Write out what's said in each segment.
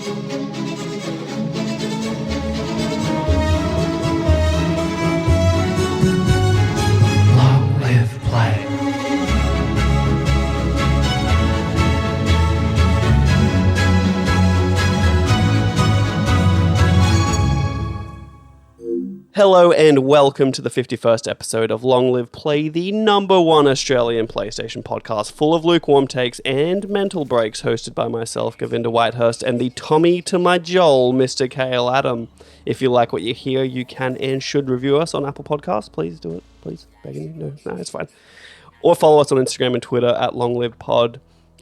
Long live play. Hello and welcome to the 51st episode of Long Live Play, the #1 Australian PlayStation podcast full of lukewarm takes and mental breaks, hosted by myself, Govinda Whitehurst, and the Tommy to my Joel, Mr. Khayl Adam. If you like what you hear, you can and should review us on Apple Podcasts. Please do it. Please. Begging you. No, it's fine. Or follow us on Instagram and Twitter at LongLivePod.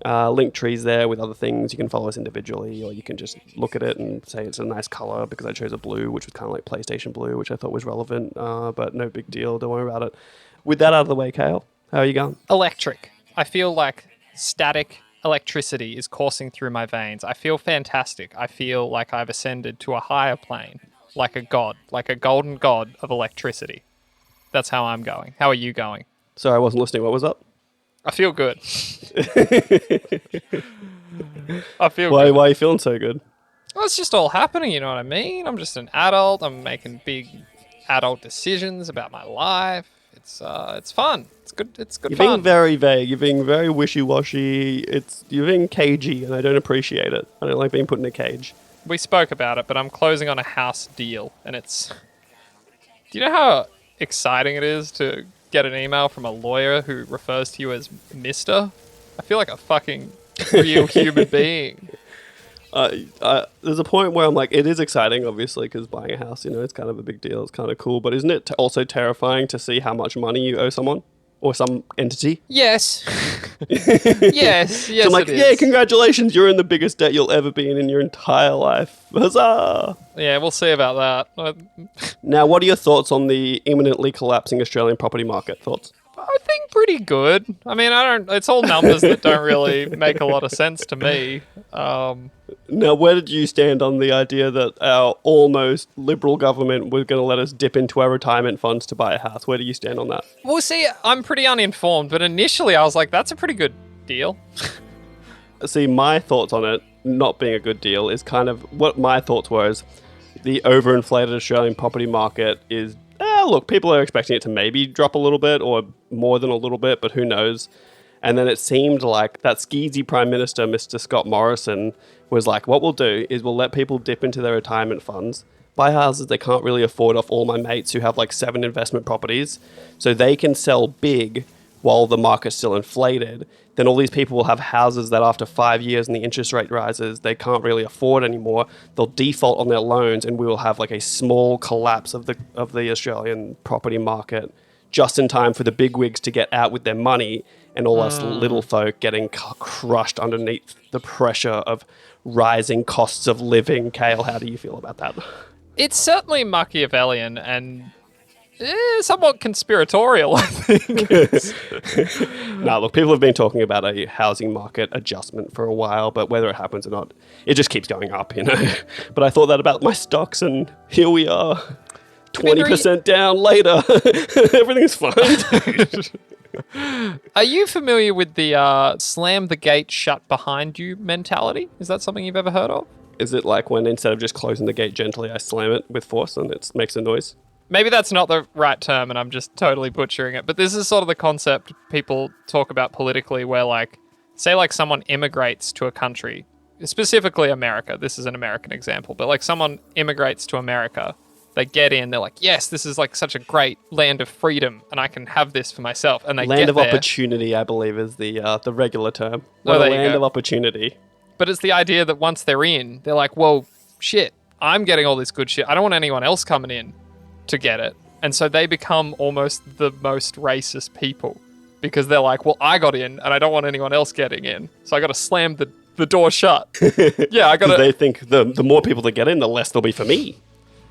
Link trees there with other things. You can follow us individually, or you can just look at it and say it's a nice color because I chose a blue, which was kind of like PlayStation blue, which I thought was relevant, but no big deal. Don't worry about it. With that out of the way, Khayl, how are you going? Electric. I feel like static electricity is coursing through my veins. I feel fantastic. I feel like I've ascended to a higher plane, like a god, like a golden god of electricity. That's how I'm going. How are you going? Sorry, I wasn't listening. What was up? I feel good. I feel Why good. are you feeling so good? Well, it's just all happening, you know what I mean? I'm just an adult. I'm making big adult decisions about my life. It's fun. It's good. It's good You're fun. being very vague. You're being very wishy-washy. You're being cagey, and I don't appreciate it. I don't like being put in a cage. We spoke about it, but I'm closing on a house deal, and it's... Do you know how exciting it is to get an email from a lawyer who refers to you as Mr.? I feel like a fucking real human being. There's a point where I'm like, it is exciting, obviously, because buying a house, it's kind of a big deal. It's kind of cool. But isn't it also terrifying to see how much money you owe someone or some entity? Yes. yes, So I'm like, it is. yeah, congratulations, you're in the biggest debt you'll ever be in your entire life. Huzzah! Yeah, we'll see about that. Now, what are your thoughts on the imminently collapsing Australian property market? Thoughts? I think pretty good. I mean, it's all numbers that don't really make a lot of sense to me. Now, where did you stand on the idea that our almost liberal government was going to let us dip into our retirement funds to buy a house? Where do you stand on that? Well, see, I'm pretty uninformed, but initially I was like, that's a pretty good deal. See, my thoughts on it not being a good deal is kind of what my thoughts were is the overinflated Australian property market is, look, people are expecting it to maybe drop a little bit or more than a little bit, but who knows? And then it seemed like that skeezy Prime Minister, Mr. Scott Morrison, was like, what we'll do is we'll let people dip into their retirement funds, buy houses they can't really afford off all my mates who have like 7 investment properties, so they can sell big while the market's still inflated. Then all these people will have houses that after 5 years and the interest rate rises, they can't really afford anymore. They'll default on their loans and we will have like a small collapse of the Australian property market just in time for the bigwigs to get out with their money and all us little folk getting crushed underneath the pressure of rising costs of living. Khayl, how do you feel about that? It's certainly Machiavellian and somewhat conspiratorial, I think. No, look, people have been talking about a housing market adjustment for a while, but whether it happens or not, it just keeps going up, But I thought that about my stocks, and here we are, 20% down later. Everything's fine. Are you familiar with the slam the gate shut behind you mentality? Is that something you've ever heard of? Is it like when instead of just closing the gate gently, I slam it with force and it makes a noise? Maybe that's not the right term and I'm just totally butchering it, but this is sort of the concept people talk about politically where say someone immigrates to a country, specifically America. This is an American example, but someone immigrates to America, they get in, they're like, yes, this is such a great land of freedom and I can have this for myself. And they land get of there. Opportunity, I believe, is the regular term. Oh, What there a you land go. of opportunity. But it's the idea that once they're in, they're like, well, shit, I'm getting all this good shit. I don't want anyone else coming in to get it. And so they become almost the most racist people because they're like, well, I got in and I don't want anyone else getting in. So I got to slam the door shut. Yeah, I got to... They think the more people that get in, the less there'll be for me.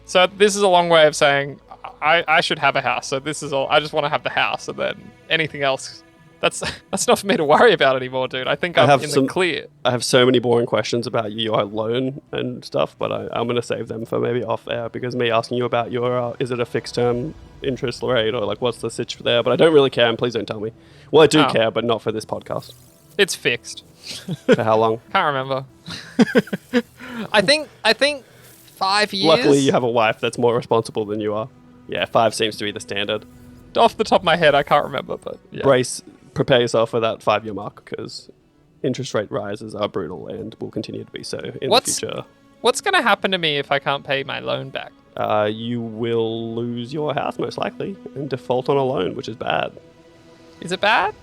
So this is a long way of saying I should have a house. So this is all... I just want to have the house and then anything else... That's not for me to worry about anymore, dude. I think I'm in the clear. I have so many boring questions about your loan and stuff, but I'm going to save them for maybe off air because me asking you about your, is it a fixed term interest rate or what's the sitch there? But I don't really care and please don't tell me. Well, I do care, but not for this podcast. It's fixed. For how long? Can't remember. I think 5 years. Luckily, you have a wife that's more responsible than you are. Yeah, 5 seems to be the standard. Off the top of my head, I can't remember, but yeah. Prepare yourself for that 5-year mark because interest rate rises are brutal and will continue to be so in the future. What's going to happen to me if I can't pay my loan back? You will lose your house most likely and default on a loan, which is bad. Is it bad?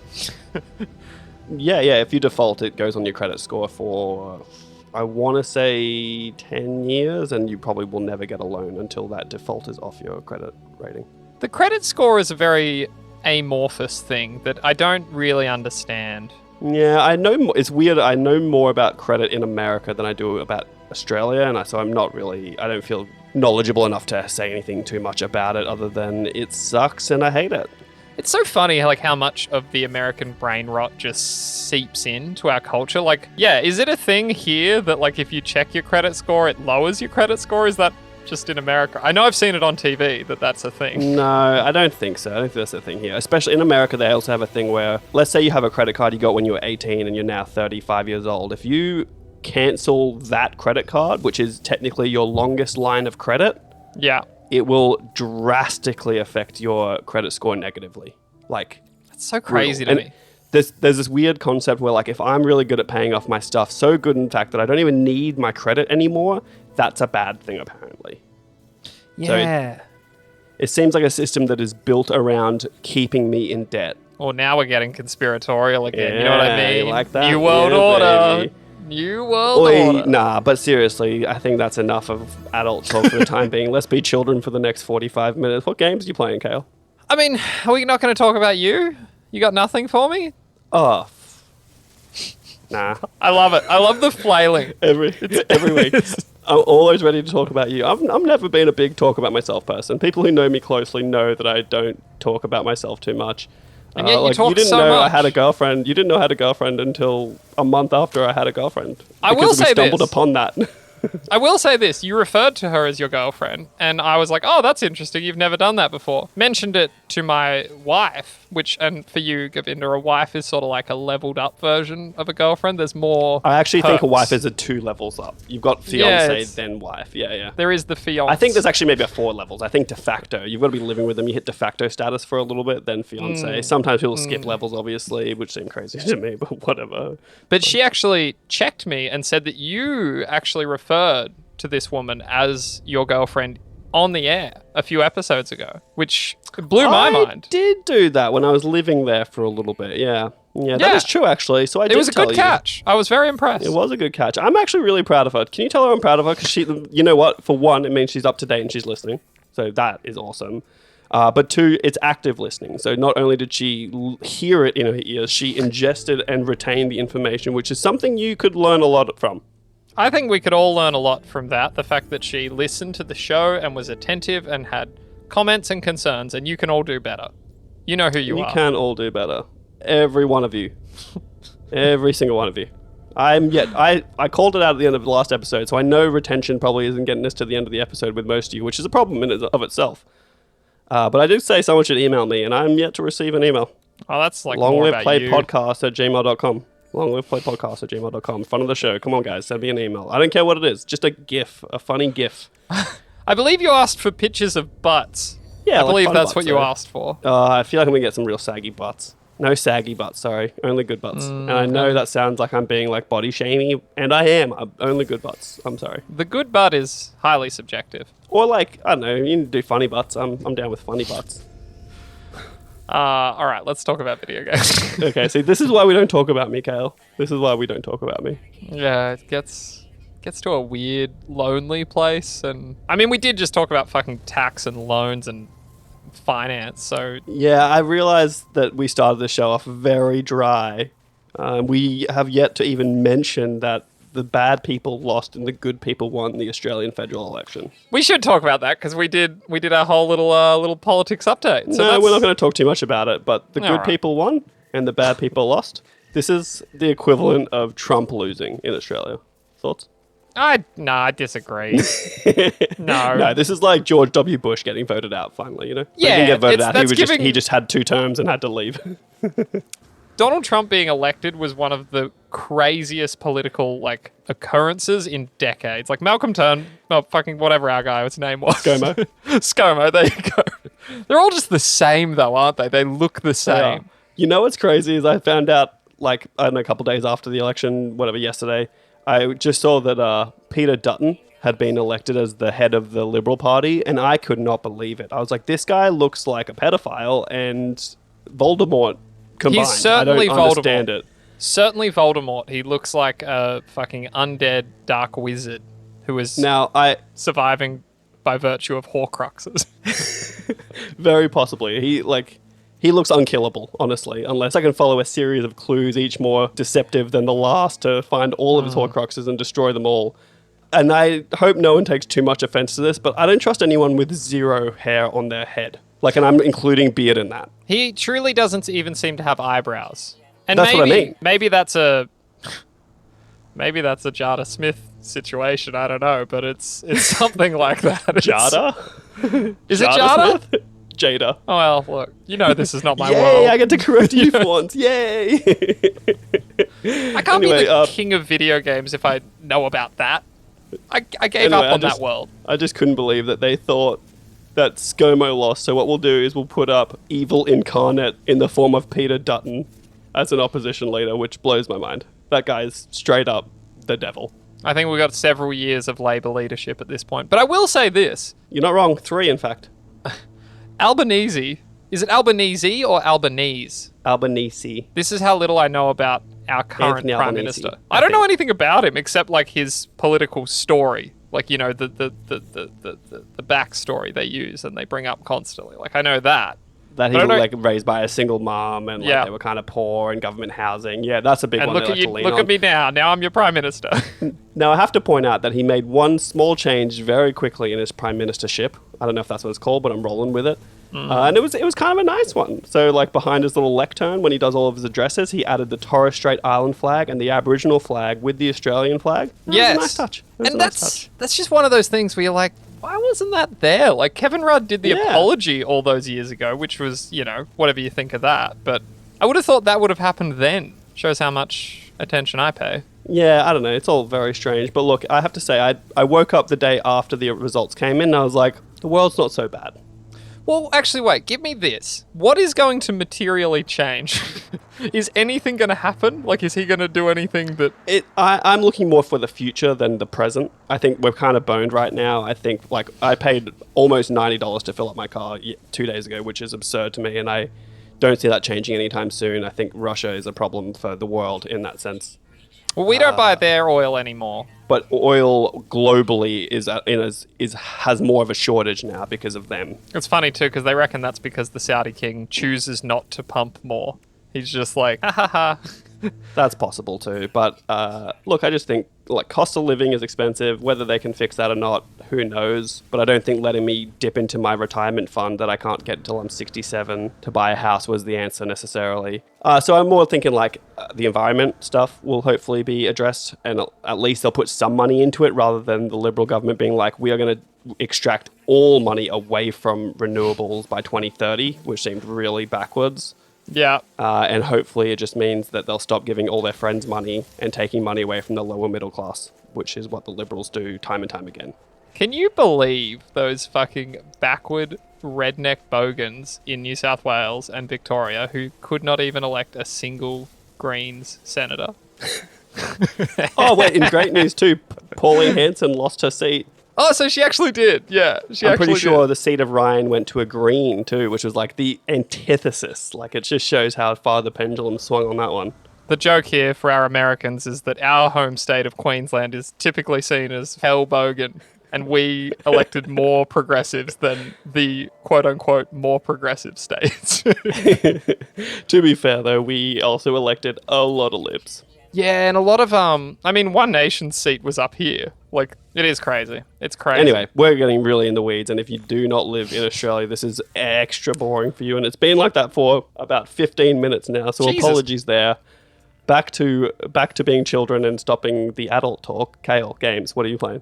Yeah. If you default, it goes on your credit score for, I want to say 10 years, and you probably will never get a loan until that default is off your credit rating. The credit score is a very amorphous thing that I don't really understand. Yeah, I know. It's weird. I know more about credit in America than I do about Australia, and so I'm not really. I don't feel knowledgeable enough to say anything too much about it, other than it sucks and I hate it. It's so funny, like how much of the American brain rot just seeps into our culture. Like, yeah, is it a thing here that like if you check your credit score, it lowers your credit score? Is that just in America? I know I've seen it on TV that's a thing. No, I don't think so. I don't think that's a thing here. Especially in America, they also have a thing where, let's say you have a credit card you got when you were 18 and you're now 35 years old. If you cancel that credit card, which is technically your longest line of credit, yeah, it will drastically affect your credit score negatively. Like, that's so crazy to me. There's this weird concept where, like, if I'm really good at paying off my stuff, so good in fact that I don't even need my credit anymore, that's a bad thing apparently. Yeah. So it seems like a system that is built around keeping me in debt. Well, now we're getting conspiratorial again. Yeah, you know what I mean? Like that? New World Order. Baby. New World Order. Nah, but seriously, I think that's enough of adult talk for the time being. Let's be children for the next 45 minutes. What games are you playing, Khayl? I mean, are we not going to talk about you? You got nothing for me? Oh, nah. I love it. I love the flailing. Every week. I'm always ready to talk about you. I've never been a big talk about myself person. People who know me closely know that I don't talk about myself too much. And yet you talk you didn't so know much. I had a girlfriend. You didn't know I had a girlfriend until a month after I had a girlfriend. I will say we stumbled upon that. I will say this. You referred to her as your girlfriend, and I was like, oh, that's interesting. You've never done that before. Mentioned it to my wife, which, and for you, Govinda, a wife is sort of like a leveled up version of a girlfriend. There's more I actually perks. think a wife is a 2 levels up. You've got fiance, then wife. Yeah. There is the fiance. I think there's actually maybe a 4 levels. I think de facto. You've got to be living with them. You hit de facto status for a little bit, then fiance. Sometimes people skip levels, obviously, which seem crazy to me, but whatever. But she actually checked me and said that you actually referred to this woman as your girlfriend on the air a few episodes ago, which blew my mind. I did do that when I was living there for a little bit, yeah. Yeah, that is true, actually. So it was a good catch. I was very impressed. It was a good catch. I'm actually really proud of her. Can you tell her I'm proud of her? Because she, you know what? For one, it means she's up to date and she's listening. So that is awesome. But 2, it's active listening. So not only did she hear it in her ears, she ingested and retained the information, which is something you could learn a lot from. I think we could all learn a lot from that. The fact that she listened to the show and was attentive and had comments and concerns, and you can all do better. You know who you are. You can all do better. Every one of you. Every single one of you. I called it out at the end of the last episode, so I know retention probably isn't getting us to the end of the episode with most of you, which is a problem in of itself. But I did say someone should email me, and I'm yet to receive an email. Oh, that's like more about you. longliveplaypodcast@gmail.com. longliveplaypodcast@gmail.com. Front of the show. Come on, guys. Send me an email. I don't care what it is. Just a GIF. A funny GIF. I believe you asked for pictures of butts. Yeah, I believe that's butts, what you asked for. I feel like I'm going to get some real saggy butts. No saggy butts, sorry. Only good butts. And I know that sounds like I'm being like body shamey, and I am. Only good butts. I'm sorry. The good butt is highly subjective. Or like, I don't know, you can do funny butts. I'm down with funny butts. All right, let's talk about video games. Okay, see, this is why we don't talk about me, Khayl. This is why we don't talk about me. Yeah, it gets to a weird, lonely place. And I mean, we did just talk about fucking tax and loans and finance, so... Yeah, I realized that we started the show off very dry. We have yet to even mention that the bad people lost and the good people won the Australian federal election. We should talk about that because we did our whole little politics update. So no, we're not going to talk too much about it, but the good people won and the bad people lost. This is the equivalent of Trump losing in Australia. Thoughts? I disagree. No, this is like George W. Bush getting voted out finally, you know? Yeah, he didn't get voted out. He just had 2 terms and had to leave. Donald Trump being elected was one of the craziest political like occurrences in decades. Like Malcolm Turnbull, fucking whatever our guy, what's his name was. ScoMo. ScoMo, there you go. They're all just the same though, aren't they? They look the same. Yeah. You know what's crazy is I found out, like, I don't know, a couple days after the election, whatever, yesterday, I just saw that Peter Dutton had been elected as the head of the Liberal Party, and I could not believe it. I was like, this guy looks like a pedophile and Voldemort combined. He's certainly I don't understand Voldemort. it. Certainly Voldemort. He looks like a fucking undead dark wizard who is Now, surviving by virtue of Horcruxes. very possibly. He looks unkillable, honestly, unless I can follow a series of clues, each more deceptive than the last, to find all of his Horcruxes and destroy them all. And I hope no one takes too much offense to this, but I don't trust anyone with zero hair on their head. Like, and I'm including beard in that. He truly doesn't even seem to have eyebrows. And That's what I mean. Maybe that's a Jada Smith situation. I don't know, but it's something like that. Jada? Is it Jada? Smith? Jada. Oh well, look. You know this is not my Yay, world. I get to correct you for once. Yay! I can't be the king of video games if I know about that. I gave up on that world. I just couldn't believe that they thought that ScoMo lost. So what we'll do is we'll put up evil incarnate in the form of Peter Dutton as an opposition leader, which blows my mind. That guy is straight up the devil. I think we've got several years of Labour leadership at this point. But I will say this. You're not wrong. 3, in fact. Albanese. Is it Albanese or Albanese? Albanese. This is how little I know about our current Anthony Prime Albanese, Minister. I I don't know think. anything about him except like his political story. Like, you know, the backstory they use and they bring up constantly. Like, I know that. That he But I was don't- like raised by a single mom and like Yeah. they were kind of poor and government housing. Yeah, that's a big And one. look they at like you, to lean look on. at me now. Now I'm your Prime Minister. Now, I have to point out that he made one small change very quickly in his prime ministership. I don't know if that's what it's called, but I'm rolling with it. And it was kind of a nice one. So, like, behind his little lectern, when he does all of his addresses, he added the Torres Strait Island flag and the Aboriginal flag with the Australian flag. It was a nice touch. It was And a nice touch. that's just one of those things where you're like, why wasn't that there? Like, Kevin Rudd did the Yeah. apology all those years ago, which was, you know, whatever you think of that. But I would have thought that would have happened then. Shows how much attention I pay. Yeah, I don't know. It's all very strange. But look, I have to say, I woke up the day after the results came in and I was like, the world's not so bad. Well, actually, wait, give me this. What is going to materially change? Is anything going to happen? Like, is he going to do anything that... I'm looking more for the future than the present. I think we're kind of boned right now. I think, like, I paid almost $90 to fill up my car 2 days ago, which is absurd to me, and I don't see that changing anytime soon. I think Russia is a problem for the world in that sense. Well, we don't buy their oil anymore. But oil globally has more of a shortage now because of them. It's funny, too, because they reckon that's because the Saudi king chooses not to pump more. He's just like, ha ha ha. That's possible too. But look, I just think like cost of living is expensive. Whether they can fix that or not, who knows? But I don't think letting me dip into my retirement fund that I can't get until I'm 67 to buy a house was the answer necessarily. So I'm more thinking like the environment stuff will hopefully be addressed, and at least they'll put some money into it rather than the Liberal government being like, we are going to extract all money away from renewables by 2030, which seemed really backwards. Yeah. And hopefully it just means that they'll stop giving all their friends money and taking money away from the lower middle class, which is what the Liberals do time and time again. Can you believe those fucking backward redneck bogans in New South Wales and Victoria who could not even elect a single Greens senator? Oh, wait, in great news too, Pauline Hanson lost her seat. Oh, so she actually did. Yeah, I'm pretty sure the seat of Ryan went to a Green too, which was like the antithesis. Like, it just shows how far the pendulum swung on that one. The joke here for our Americans is that our home state of Queensland is typically seen as hell bogan, and we elected more progressives than the quote-unquote more progressive states. To be fair, though, we also elected a lot of libs. Yeah, and a lot of, One Nation's seat was up here. Like, it is crazy. It's crazy. Anyway, we're getting really in the weeds, and if you do not live in Australia, this is extra boring for you, and it's been like that for about 15 minutes now, so Jesus. apologies there. Back to being children and stopping the adult talk. Khayl, games, what are you playing?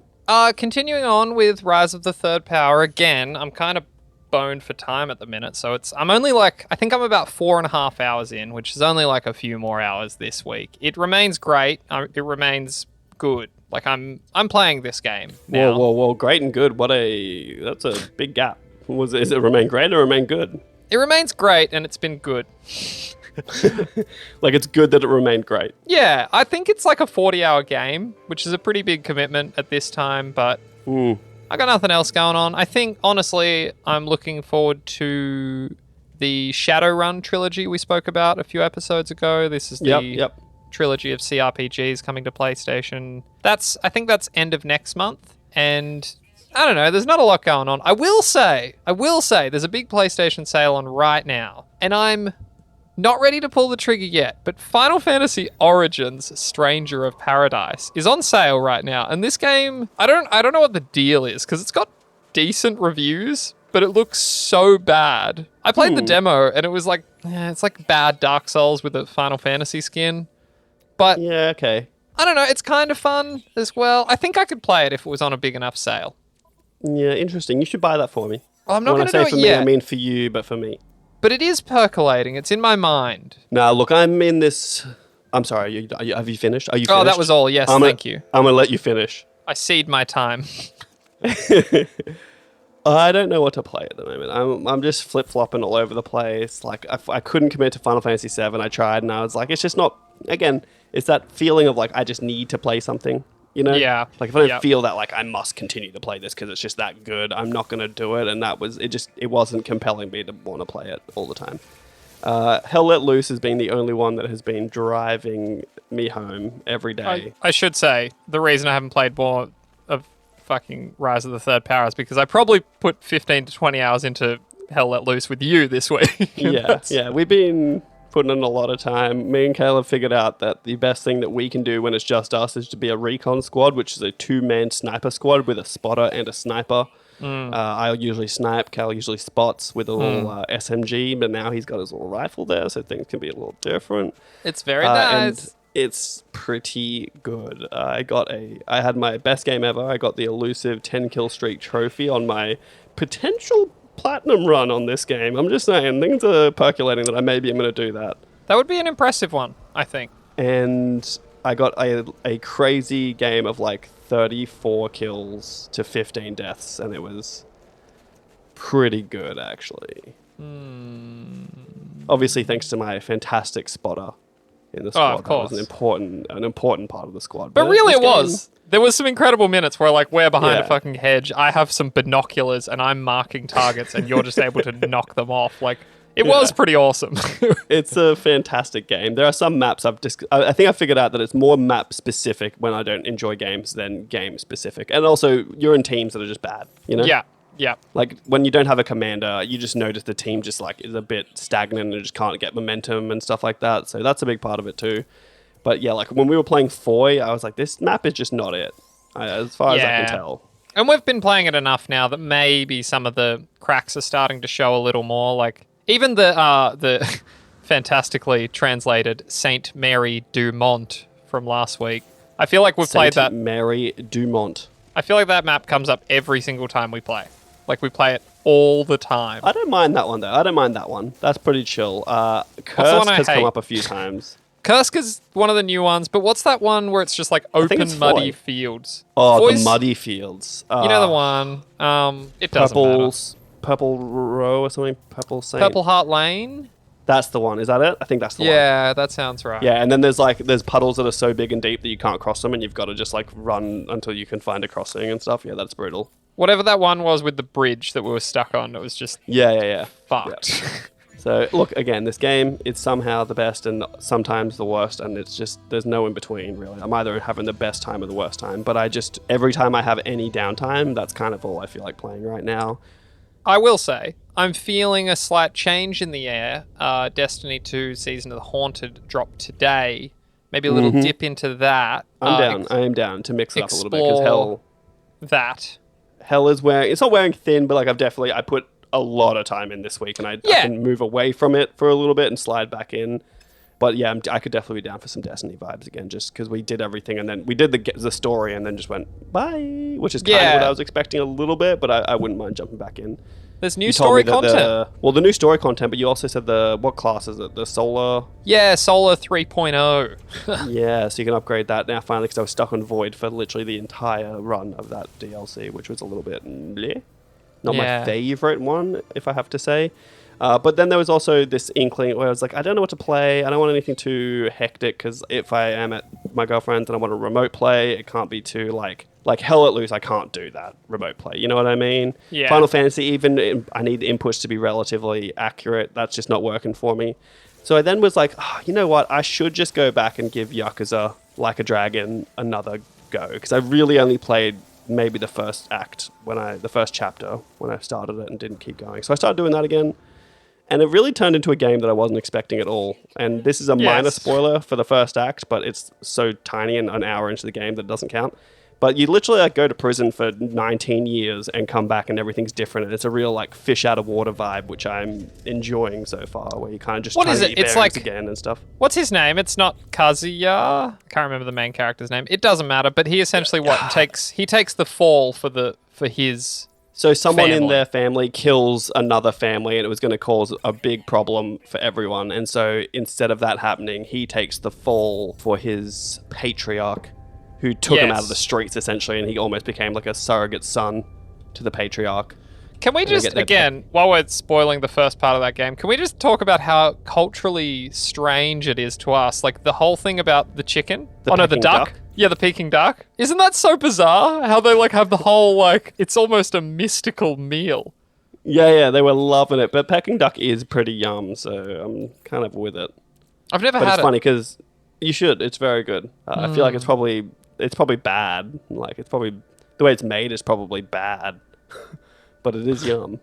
Continuing on with Rise of the Third Power again, I'm kind of boned for time at the minute, so I'm only like, I think I'm about 4.5 hours in, which is only like a few more hours this week. It remains great. It remains good. Like I'm playing this game now. Whoa! Great and good. That's a big gap. Is it remain great or remain good? It remains great, and it's been good. Like it's good that it remained great. Yeah, I think it's like a 40-hour game, which is a pretty big commitment at this time, but I got nothing else going on. I think, honestly, I'm looking forward to the Shadowrun trilogy we spoke about a few episodes ago. This is the trilogy of CRPGs coming to PlayStation. I think that's end of next month, and I don't know, there's not a lot going on. I will say, there's a big PlayStation sale on right now, and I'm not ready to pull the trigger yet, but Final Fantasy Origins Stranger of Paradise is on sale right now, and this game, I don't know what the deal is, because it's got decent reviews, but it looks so bad. I played the demo, and it was like, it's like bad Dark Souls with a Final Fantasy skin, but yeah, okay. I don't know, it's kind of fun as well. I think I could play it if it was on a big enough sale. Yeah, interesting. You should buy that for me. Well, I'm not going to do it for yet. Me, I mean for you, but for me. But it is percolating. It's in my mind. Now, look, I'm in this... I'm sorry, have you finished? Are you finished? Oh, that was all. Yes, thank you. I'm going to let you finish. I cede my time. I don't know what to play at the moment. I'm just flip-flopping all over the place. Like, I couldn't commit to Final Fantasy VII. I tried, and I was like, it's just not... Again, it's that feeling of, like, I just need to play something. You know? Yeah. Like, if I don't feel that, like, I must continue to play this because it's just that good, I'm not going to do it. And it wasn't compelling me to want to play it all the time. Hell Let Loose has been the only one that has been driving me home every day. I should say, the reason I haven't played more of fucking Rise of the Third Power is because I probably put 15 to 20 hours into Hell Let Loose with you this week. Yeah. We've been putting in a lot of time. Me and Khayl have figured out that the best thing that we can do when it's just us is to be a recon squad, which is a 2-man sniper squad with a spotter and a sniper. I usually snipe, Khayl usually spots with a little SMG, but now he's got his little rifle there, so things can be a little different. It's very nice. And it's pretty good. I had my best game ever. I got the elusive 10-kill streak trophy on my potential platinum run on this game. I'm just saying, things are percolating that I'm going to do that. That would be an impressive one, I think. And I got a crazy game of like 34 kills to 15 deaths, and it was pretty good, actually. Obviously, thanks to my fantastic spotter in the squad. Oh, of course. That was an important part of the squad. But really it was. There was some incredible minutes where, like, we're behind a fucking hedge, I have some binoculars, and I'm marking targets, and you're just able to knock them off. Like, it was pretty awesome. It's a fantastic game. There are some maps I think I figured out that it's more map-specific when I don't enjoy games than game-specific. And also, you're in teams that are just bad, you know? Yeah. Like, when you don't have a commander, you just notice the team just, like, is a bit stagnant and just can't get momentum and stuff like that. So that's a big part of it, too. But yeah, like when we were playing Foy, I was like, this map is just not it, as far as I can tell. And we've been playing it enough now that maybe some of the cracks are starting to show a little more. Like even the fantastically translated Saint Mary du Mont from last week. I feel like we've played that. Saint Mary du Mont. I feel like that map comes up every single time we play. Like we play it all the time. I don't mind that one though. That's pretty chill. Kursk has come up a few times. Kursk is one of the new ones, but what's that one where it's just like open muddy fields? Oh, Foy's, the muddy fields. You know the one. It doesn't matter. Purple Row or something? Purple Heart Lane? That's the one. Is that it? I think that's the one. Yeah, that sounds right. Yeah, and then there's puddles that are so big and deep that you can't cross them, and you've got to just like run until you can find a crossing and stuff. Yeah, that's brutal. Whatever that one was with the bridge that we were stuck on, it was just fucked. Yeah. So, look, again, this game, it's somehow the best and sometimes the worst, and it's just, there's no in between, really. I'm either having the best time or the worst time, but every time I have any downtime, that's kind of all I feel like playing right now. I will say, I'm feeling a slight change in the air. Destiny 2 Season of the Haunted dropped today. Maybe a little dip into that. I am down to mix it up a little bit, because Hell is wearing, it's not wearing thin, but like I put a lot of time in this week, and I can move away from it for a little bit and slide back in. But yeah, I could definitely be down for some Destiny vibes again, just because we did everything and then we did the story and then just went bye, which is kind of what I was expecting a little bit, but I wouldn't mind jumping back in. There's new story content. The new story content, but you also said what class is it? The Solar? Yeah, Solar 3.0. Yeah, so you can upgrade that now finally, because I was stuck on Void for literally the entire run of that DLC, which was a little bit bleh. Not my favorite one, if I have to say. But then there was also this inkling where I was like, I don't know what to play. I don't want anything too hectic, because if I am at my girlfriend's and I want to remote play, it can't be too like Hell Let Loose. I can't do that remote play. You know what I mean? Yeah. Final Fantasy, even I need inputs to be relatively accurate. That's just not working for me. So I then was like, you know what? I should just go back and give Yakuza Like a Dragon another go, because I really only played maybe the first act the first chapter when I started it and didn't keep going. So I started doing that again. And it really turned into a game that I wasn't expecting at all. And this is a minor spoiler for the first act, but it's so tiny and an hour into the game that it doesn't count. But you literally go to prison for 19 years and come back and everything's different. And it's a real fish out of water vibe, which I'm enjoying so far, where you kind of just try to get your bearings again and stuff. What's his name? It's not Kazuya. I can't remember the main character's name. It doesn't matter, but he essentially takes the fall for his... So someone in their family kills another family, and it was going to cause a big problem for everyone. And so instead of that happening, he takes the fall for his patriarch, who took him out of the streets, essentially, and he almost became like a surrogate son to the patriarch. Can we just, again, while we're spoiling the first part of that game, can we just talk about how culturally strange it is to us? Like the whole thing about the chicken? The duck? Yeah, the Peking duck. Isn't that so bizarre? How they have the whole it's almost a mystical meal. Yeah, they were loving it. But Peking duck is pretty yum, so I'm kind of with it. I've never had it. But it's funny because you should. It's very good. I feel like it's probably bad. It's probably the way it's made is probably bad, but it is yum.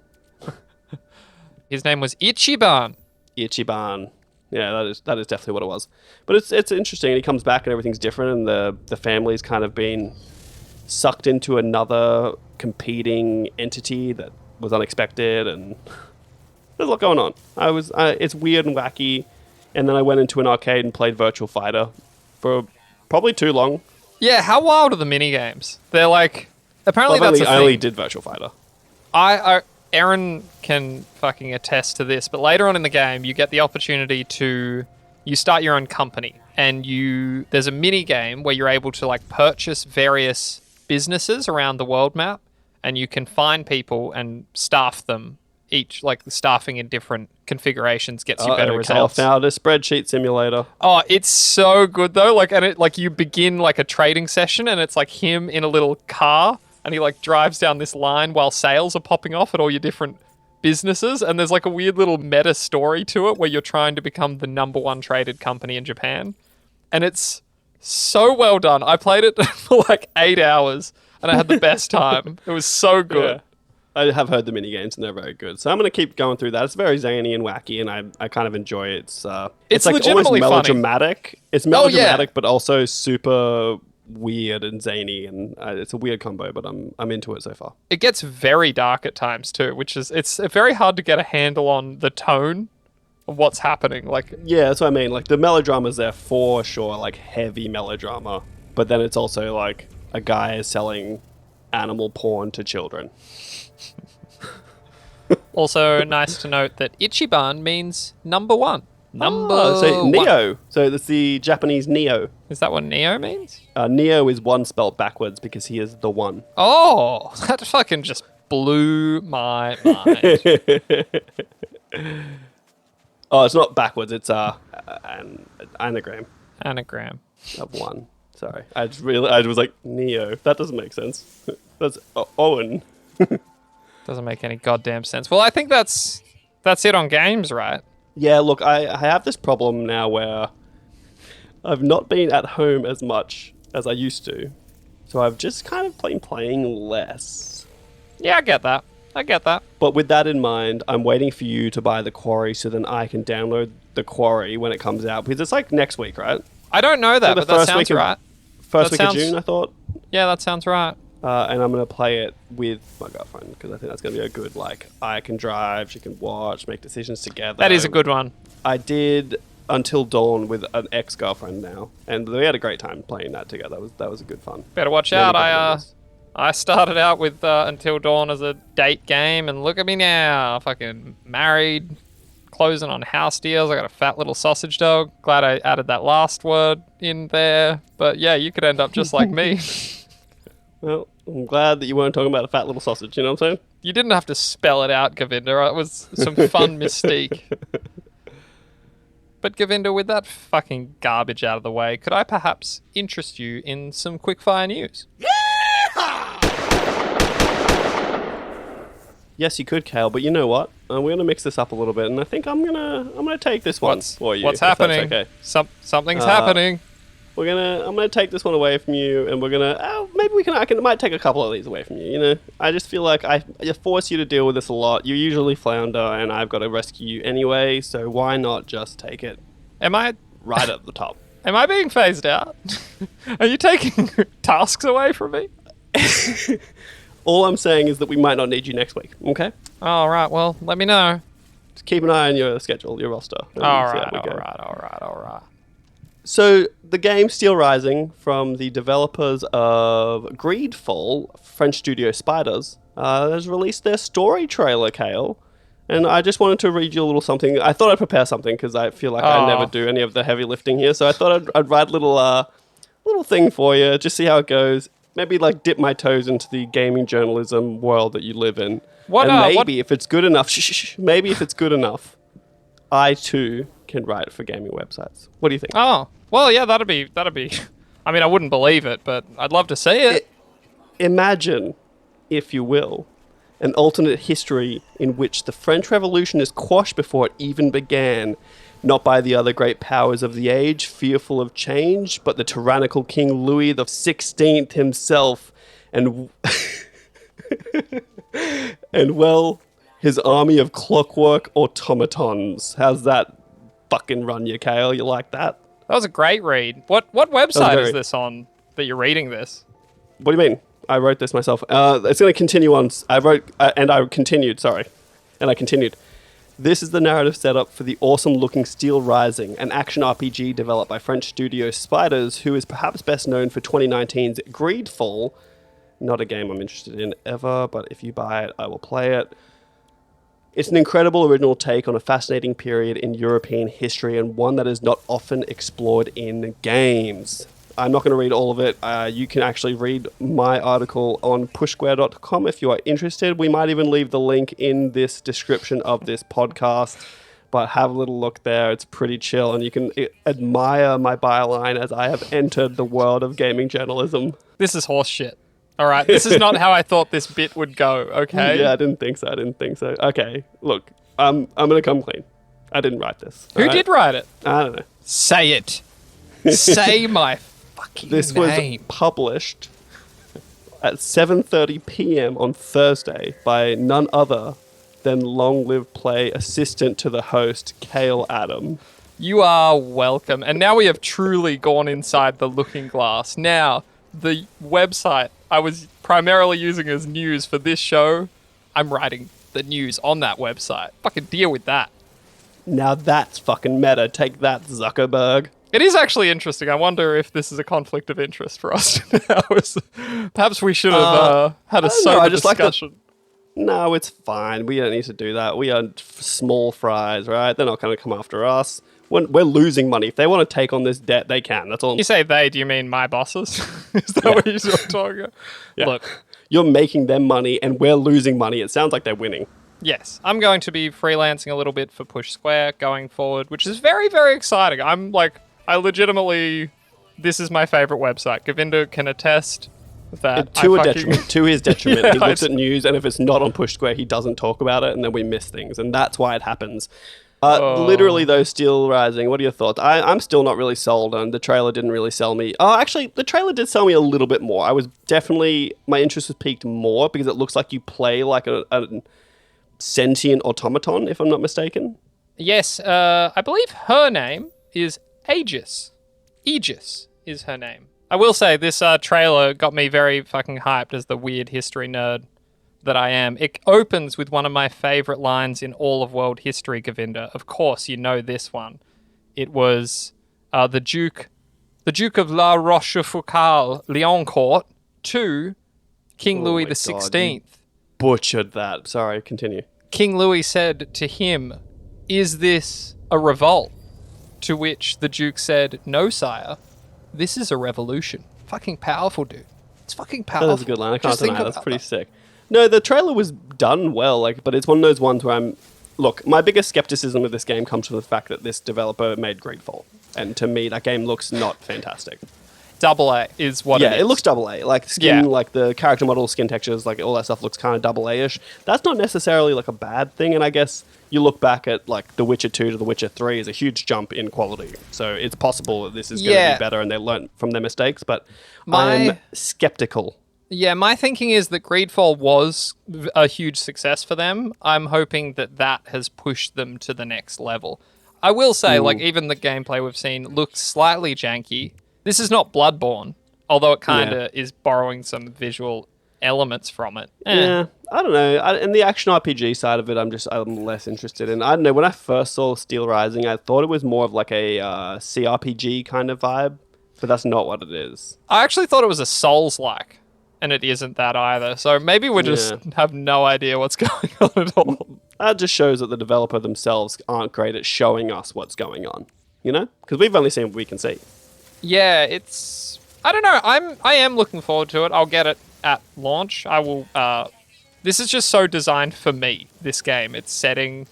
His name was Ichiban. Ichiban. Yeah, that is definitely what it was. But it's interesting. He comes back and everything's different, and the family's kind of been sucked into another competing entity that was unexpected, and there's a lot going on. It's weird and wacky, and then I went into an arcade and played Virtual Fighter for probably too long. Yeah, how wild are the mini games? They're apparently that's a thing. I only did Virtual Fighter. Aaron can fucking attest to this, but later on in the game, you get the opportunity you start your own company, and there's a mini game where you're able to purchase various businesses around the world map, and you can find people and staff them. Each staffing in different configurations gets you better results. Khayl found a spreadsheet simulator. Oh, it's so good though. And it you begin a trading session, and it's him in a little car. And he drives down this line while sales are popping off at all your different businesses. And there's a weird little meta story to it where you're trying to become the #1 traded company in Japan. And it's so well done. I played it for 8 hours and I had the best time. It was so good. Yeah. I have heard the mini games and they're very good. So I'm going to keep going through that. It's very zany and wacky, and I kind of enjoy it. It's legitimately almost melodramatic. Funny. It's melodramatic, but also super weird and zany, and it's a weird combo, but I'm into it so far. It gets very dark at times too, which is it's very hard to get a handle on the tone of what's happening. Yeah, that's what I mean. The melodrama's there for sure, heavy melodrama, but then it's also a guy is selling animal porn to children. Also, nice to note that Ichiban means #1. So Neo. So that's the Japanese Neo. Is that what Neo means? Neo is one spelled backwards because he is the one. Oh, that fucking just blew my mind. Oh, it's not backwards. It's an anagram. Anagram of one. Sorry, I was like Neo. That doesn't make sense. That's Owen. Doesn't make any goddamn sense. Well, I think that's it on games, right? Yeah, look, I have this problem now where I've not been at home as much as I used to. So I've just kind of been playing less. Yeah, I get that. But with that in mind, I'm waiting for you to buy the Quarry so then I can download the Quarry when it comes out. Because it's next week, right? I don't know that, but that sounds right. First week of June, I thought. Yeah, that sounds right. And I'm going to play it with my girlfriend because I think that's going to be a good, I can drive, she can watch, make decisions together. That is a good one. I did Until Dawn with an ex-girlfriend now, and we had a great time playing that together. That was a good fun. Better watch out. I started out with Until Dawn as a date game, and look at me now. Fucking married, closing on house deals. I got a fat little sausage dog. Glad I added that last word in there. But yeah, you could end up just like me. Well, I'm glad that you weren't talking about a fat little sausage, you know what I'm saying? You didn't have to spell it out, Govinda. It was some fun mystique. But Govinda, with that fucking garbage out of the way, could I perhaps interest you in some quickfire news? Yes, you could, Khayl, but you know what? We're gonna mix this up a little bit, and I think I'm gonna take this one for you. What's happening? Okay. Something's happening. I'm gonna take this one away from you, and we're gonna maybe I might take a couple of these away from you. You know, I just feel like I force you to deal with this a lot. You usually flounder, and I've got to rescue you anyway. So why not just take it? Am I right at the top? Am I being phased out? Are you taking tasks away from me? All I'm saying is that we might not need you next week. Okay. All right. Well, let me know. Just keep an eye on your schedule, your roster. All right. So the game Steel Rising from the developers of Greedfall, French studio Spiders, has released their story trailer, Khayl. And I just wanted to read you a little something. I thought I'd prepare something because I feel like I never do any of the heavy lifting here. So I thought I'd write a little thing for you, just see how it goes. Maybe like dip my toes into the gaming journalism world that you live in. If it's good enough, maybe if it's good enough, I too can write for gaming websites. What do you think? Oh, well, yeah, that'd be. I mean, I wouldn't believe it, but I'd love to see it. Imagine, if you will, an alternate history in which the French Revolution is quashed before it even began, not by the other great powers of the age, fearful of change, but the tyrannical King Louis the 16th himself, and his army of clockwork automatons. How's that fucking run you, Khayl? You like that? That was a great read. What website is this on that you're reading this? What do you mean? I wrote this myself. It's going to continue on. I continued. This is the narrative setup for the awesome-looking Steel Rising, an action RPG developed by French studio Spiders, who is perhaps best known for 2019's Greedfall. Not a game I'm interested in ever, but if you buy it, I will play it. It's an incredible original take on a fascinating period in European history and one that is not often explored in games. I'm not going to read all of it. You can actually read my article on pushsquare.com if you are interested. We might even leave the link in this description of this podcast, but have a little look there. It's pretty chill, and you can admire my byline as I have entered the world of gaming journalism. This is horse shit. All right, this is not how I thought this bit would go, okay? Yeah, I didn't think so. Okay, look, I'm going to come clean. I didn't write this. Who did write it? I don't know. Say it. Say my fucking This name. was published at 7:30 p.m. on Thursday by none other than Long Live Play assistant to the host, Khayl Adam. You are welcome. And now we have truly gone inside the looking glass. Now, the website I was primarily using as news for this show, I'm writing the news on that website. Fucking deal with that. Now that's fucking meta. Take that, Zuckerberg. It is actually interesting. I wonder if this is a conflict of interest for us. Perhaps we should have had a sober discussion. No, it's fine. We don't need to do that. We are small fries, right? They're not going to come after us. We're losing money. If they want to take on this debt, they can. That's all. You say they, do you mean my bosses? Is that what you're talking about? Yeah. Look. You're making them money and we're losing money. It sounds like they're winning. Yes. I'm going to be freelancing a little bit for Push Square going forward, which is very, very exciting. This is my favorite website. Govinda can attest that to his detriment. He looks at news, and if it's not on Push Square, he doesn't talk about it, and then we miss things, and that's why it happens. Literally, though, Steel Rising, what are your thoughts? I'm still not really sold, and the trailer didn't really sell me. Oh, actually, the trailer did sell me a little bit more. My interest was piqued more, because it looks like you play like a sentient automaton, if I'm not mistaken. Yes, I believe her name is Aegis. Aegis is her name. I will say, this trailer got me very fucking hyped as the weird history nerd that I am. It opens with one of my favorite lines in all of world history, Govinda. Of course, you know this one. it was the Duke of La Rochefoucauld, Liancourt, to King Louis my God, XVI. Butchered that. Sorry, continue. King Louis said to him, "Is this a revolt?" To which the Duke said, "No, sire. This is a revolution." Fucking powerful, dude. It's fucking powerful. That is a good line. I can't Just think deny it. That's about pretty that. sick. No, the trailer was done well, but it's one of those ones where look, my biggest skepticism of this game comes from the fact that this developer made Greedfall. And to me, that game looks not fantastic. Double A is what it is. It looks double A. Like skin, Yeah. like the character model, skin textures, like all that stuff looks kind of double A-ish. That's not necessarily like a bad thing. And I guess you look back at like The Witcher 2 to The Witcher 3 is a huge jump in quality. So it's possible that this is going to be better and they learned from their mistakes. But I'm skeptical. Yeah, my thinking is that Greedfall was a huge success for them. I'm hoping that that has pushed them to the next level. I will say, like, even the gameplay we've seen looks slightly janky. This is not Bloodborne, although it kind of is borrowing some visual elements from it. Yeah, I don't know. And the action RPG side of it, I'm less interested in. I don't know. When I first saw Steel Rising, I thought it was more of like a CRPG kind of vibe, but that's not what it is. I actually thought it was a Souls-like, and it isn't that either. So maybe we just have no idea what's going on at all. That just shows that the developer themselves aren't great at showing us what's going on, you know? Because we've only seen what we can see. Yeah, it's... I don't know. I am looking forward to it. I'll get it at launch. I will... This is just so designed for me, this game. It's setting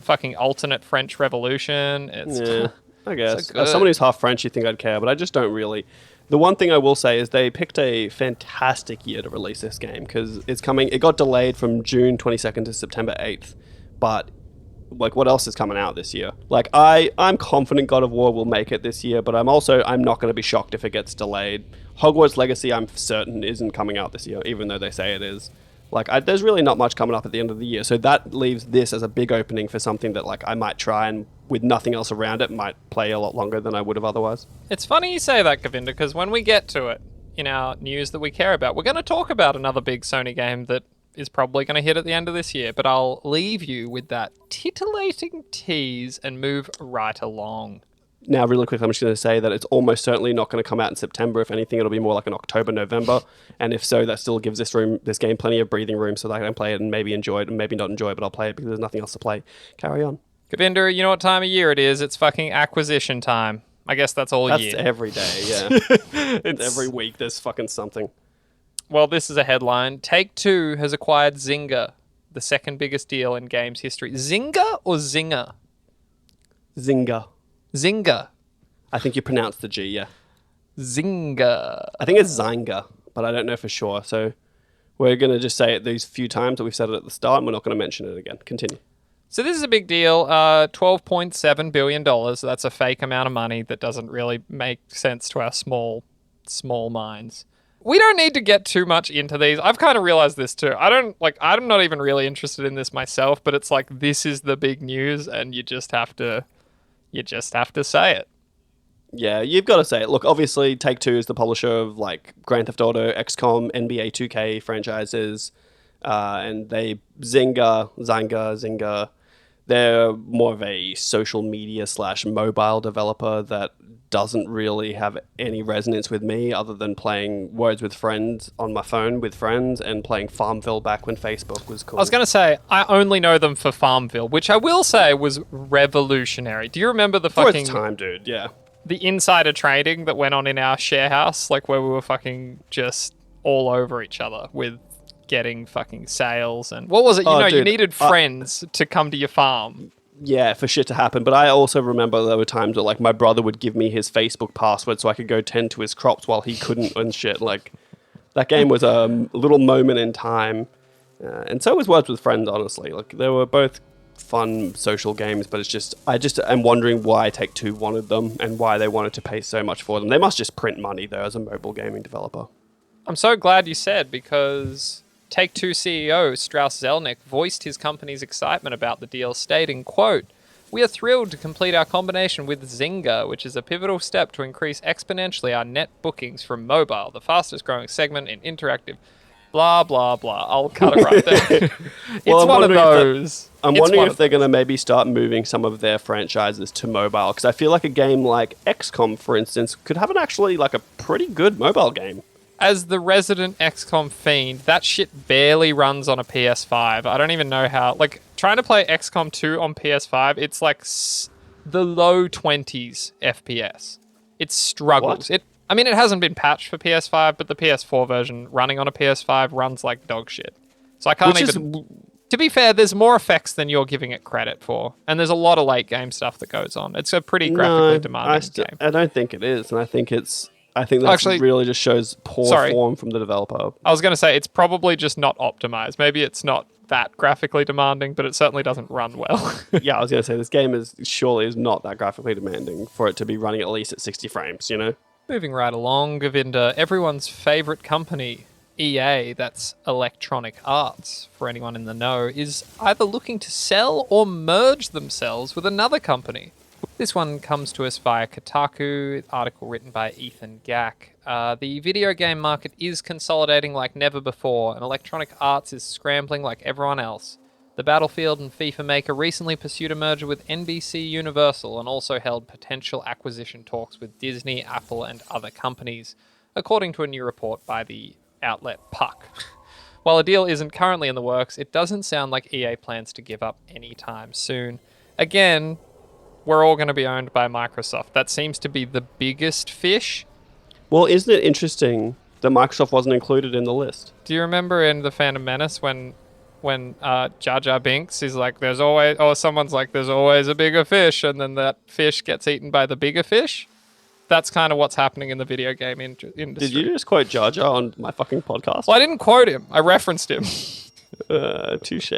fucking alternate French Revolution. It's... I guess. So As someone who's half French, you think I'd care, but I just don't really. The one thing I will say is they picked a fantastic year to release this game because it's coming. It got delayed from June 22nd to September 8th, but like, what else is coming out this year? Like, I'm confident God of War will make it this year, but I'm not going to be shocked if it gets delayed. Hogwarts Legacy, I'm certain isn't coming out this year, even though they say it is. Like, there's really not much coming up at the end of the year, so that leaves this as a big opening for something that, like, I might try and, with nothing else around it, might play a lot longer than I would have otherwise. It's funny you say that, Govinda, because when we get to it in our news that we care about, we're going to talk about another big Sony game that is probably going to hit at the end of this year, but I'll leave you with that titillating tease and move right along. Now, really quick, I'm just going to say that it's almost certainly not going to come out in September. If anything, it'll be more like an October, November. And if so, that still gives this game plenty of breathing room so that I can play it and maybe enjoy it and maybe not enjoy it, but I'll play it because there's nothing else to play. Carry on. Govinda, you know what time of year it is? It's fucking acquisition time. I guess that's all year. That's every day, yeah. It's every week there's fucking something. Well, this is a headline. Take-Two has acquired Zynga, the second biggest deal in games history. Zynga or Zynga? Zynga. Zynga. I think you pronounced the G, yeah. Zynga. I think it's Zynga, but I don't know for sure. So we're going to just say it these few times that we've said it at the start, and we're not going to mention it again. Continue. So this is a big deal. $12.7 billion. That's a fake amount of money that doesn't really make sense to our small minds. We don't need to get too much into these. I've kind of realized this too. I'm not even really interested in this myself, but it's like, this is the big news and you just have to say it. Yeah, you've got to say it. Look, obviously, Take-Two is the publisher of like Grand Theft Auto, XCOM, NBA 2K franchises, and Zynga, they're more of a social media / mobile developer that doesn't really have any resonance with me other than playing Words with Friends on my phone with friends and playing Farmville back when Facebook was cool. I was going to say, I only know them for Farmville, which I will say was revolutionary. Do you remember the for fucking... its time, dude, yeah. The insider trading that went on in our share house, like where we were fucking just all over each other with getting fucking sales and... What was it? You needed friends to come to your farm. Yeah, for shit to happen. But I also remember there were times where like my brother would give me his Facebook password so I could go tend to his crops while he couldn't and shit. Like, that game was a little moment in time. And so was Words with Friends, honestly. Like, they were both fun social games, but it's just... I just am wondering why Take-Two wanted them and why they wanted to pay so much for them. They must just print money, though, as a mobile gaming developer. I'm so glad you said, because Take-Two CEO Strauss Zelnick voiced his company's excitement about the deal, stating, quote, "We are thrilled to complete our combination with Zynga, which is a pivotal step to increase exponentially our net bookings from mobile, the fastest growing segment in interactive Blah, blah, blah. I'll cut it right there. It's Well, I'm one of wondering if those. I'm It's wondering one if of they're going to those. maybe start moving some of their franchises to mobile, because I feel like a game like XCOM, for instance, could have like a pretty good mobile game. As the resident XCOM fiend, that shit barely runs on a PS5. I don't even know how. Like, trying to play XCOM 2 on PS5, it's like the low 20s FPS. It struggles. What? It hasn't been patched for PS5, but the PS4 version running on a PS5 runs like dog shit. So I can't Which even. To be fair, there's more effects than you're giving it credit for, and there's a lot of late game stuff that goes on. It's a pretty graphically demanding game. I don't think it is, and I think that Actually, really just shows poor sorry. form from the developer. I was going to say it's probably just not optimized. Maybe it's not that graphically demanding, but it certainly doesn't run well. Yeah, I was going to say this game is not that graphically demanding for it to be running at least at 60 frames, you know? Moving right along, Govinda, everyone's favorite company, EA, that's Electronic Arts, for anyone in the know, is either looking to sell or merge themselves with another company. This one comes to us via Kotaku, article written by Ethan Gack. The video game market is consolidating like never before, and Electronic Arts is scrambling like everyone else. The Battlefield and FIFA maker recently pursued a merger with NBC Universal and also held potential acquisition talks with Disney, Apple, and other companies, according to a new report by the outlet Puck. While a deal isn't currently in the works, it doesn't sound like EA plans to give up anytime soon. Again, we're all going to be owned by Microsoft. That seems to be the biggest fish. Well, isn't it interesting that Microsoft wasn't included in the list? Do you remember in The Phantom Menace when Jar Jar Binks is like, there's always a bigger fish, and then that fish gets eaten by the bigger fish? That's kind of what's happening in the video game industry. Did you just quote Jar Jar on my fucking podcast? Well, I didn't quote him. I referenced him. Touche.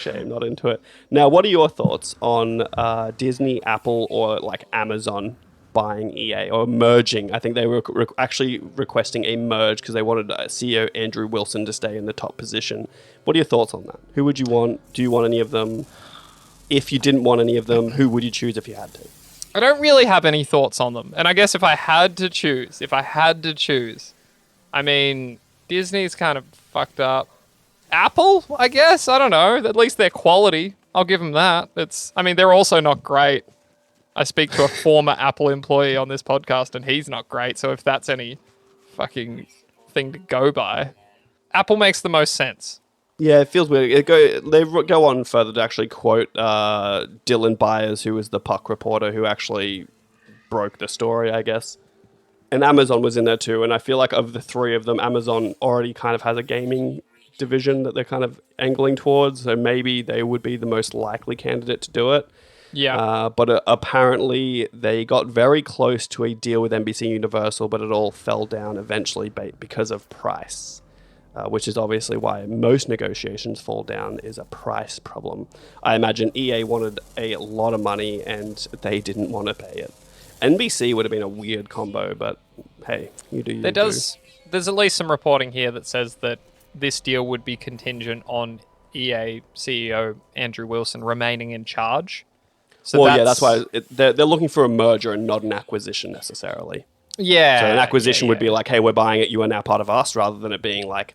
I'm not into it. Now, what are your thoughts on Disney, Apple, or like Amazon buying EA or merging? I think they were actually requesting a merge because they wanted CEO Andrew Wilson to stay in the top position. What are your thoughts on that? Who would you want? Do you want any of them? If you didn't want any of them, who would you choose if you had to? I don't really have any thoughts on them. And I guess if I had to choose, I mean, Disney's kind of fucked up. Apple, I guess? I don't know. At least they're quality. I'll give them that. They're also not great. I speak to a former Apple employee on this podcast, and he's not great. So if that's any fucking thing to go by, Apple makes the most sense. Yeah, it feels weird. They go on further to actually quote Dylan Byers, who was the Puck reporter who actually broke the story, I guess. And Amazon was in there too. And I feel like of the three of them, Amazon already kind of has a gaming division that they're kind of angling towards. So maybe they would be the most likely candidate to do it. Yeah. But apparently they got very close to a deal with NBC Universal, but it all fell down eventually because of price. Which is obviously why most negotiations fall down, is a price problem. I imagine EA wanted a lot of money and they didn't want to pay it. NBC would have been a weird combo, but hey, you do. There's at least some reporting here that says that this deal would be contingent on EA CEO Andrew Wilson remaining in charge. So that's why they're looking for a merger and not an acquisition necessarily. Yeah. So an acquisition would be like, hey, we're buying it, you are now part of us, rather than it being like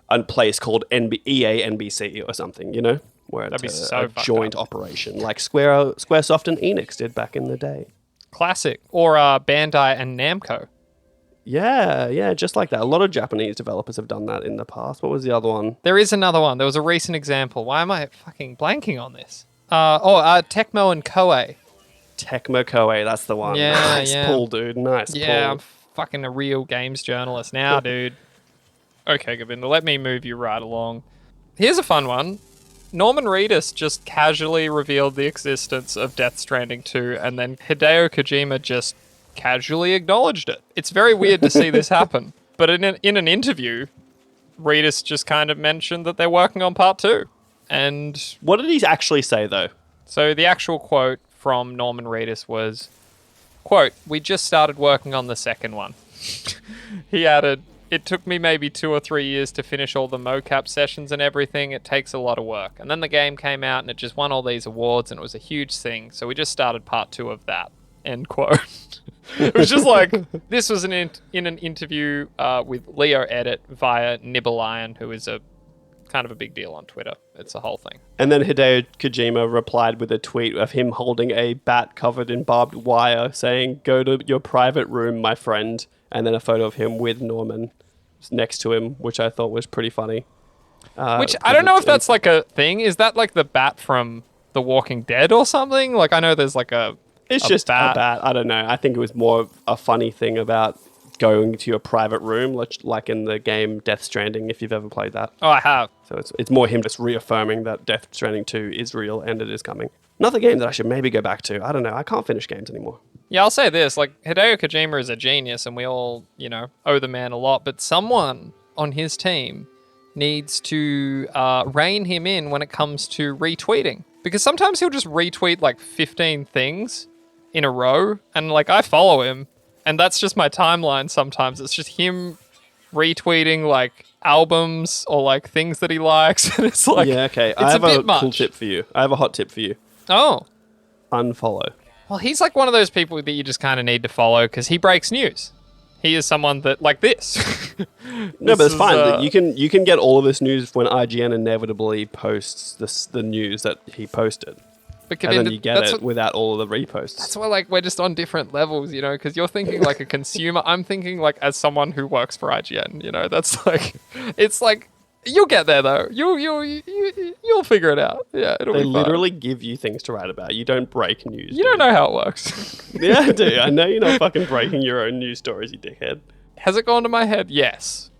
a place called EA NBC or something, you know? Where That'd be it's so a joint operation, like Squaresoft and Enix did back in the day. Classic. Or Bandai and Namco. Yeah, just like that. A lot of Japanese developers have done that in the past. What was the other one? There is another one. There was a recent example. Why am I fucking blanking on this? Tecmo and Koei. Tecmo Koei, that's the one. Yeah, nice yeah. pull, dude. Nice pull. Yeah, I'm fucking a real games journalist now, dude. Okay, Govinda, let me move you right along. Here's a fun one. Norman Reedus just casually revealed the existence of Death Stranding 2, and then Hideo Kojima just casually acknowledged it. It's very weird to see this happen. But in an interview, Reedus just kind of mentioned that they're working on part 2. And what did he actually say, though? So the actual quote from Norman Reedus was, quote, "We just started working on the second one." He added, "It took me maybe 2 or 3 years to finish all the mocap sessions and everything. It takes a lot of work. And then the game came out and it just won all these awards and it was a huge thing. So we just started part 2 of that." End quote. It was just like, this was in an interview with Leo Edit via Nibbleiron, who is a kind of a big deal on Twitter. It's a whole thing. And then Hideo Kojima replied with a tweet of him holding a bat covered in barbed wire saying, "Go to your private room, my friend." And then a photo of him with Norman next to him, which I thought was pretty funny. Which, I don't know if that's like a thing. Is that like the bat from The Walking Dead or something? Like, I know there's like It's just a bat. I don't know. I think it was more a funny thing about going to your private room, like in the game Death Stranding, if you've ever played that. Oh, I have. So it's more him just reaffirming that Death Stranding 2 is real and it is coming. Another game that I should maybe go back to. I don't know. I can't finish games anymore. Yeah, I'll say this. Like, Hideo Kojima is a genius and we all, owe the man a lot. But someone on his team needs to rein him in when it comes to retweeting. Because sometimes he'll just retweet like 15 things in a row. And like, I follow him. And that's just my timeline sometimes. It's just him retweeting like albums or like things that he likes. And it's like, yeah, okay. I have a cool tip for you. I have a hot tip for you. Oh. Unfollow. Well, he's like one of those people that you just kind of need to follow because he breaks news. He is someone that, like this. No, but it's fine. You can get all of this news when IGN inevitably posts the news that he posted. And then you get it without all of the reposts. That's why, like, we're just on different levels, because you're thinking like a consumer. I'm thinking like as someone who works for IGN. That's like, it's like you'll get there though. You'll figure it out. Yeah, it'll be fine. They literally give you things to write about. You don't break news. You don't know how it works. Yeah, I do. I know you're not fucking breaking your own news stories, you dickhead. Has it gone to my head? Yes.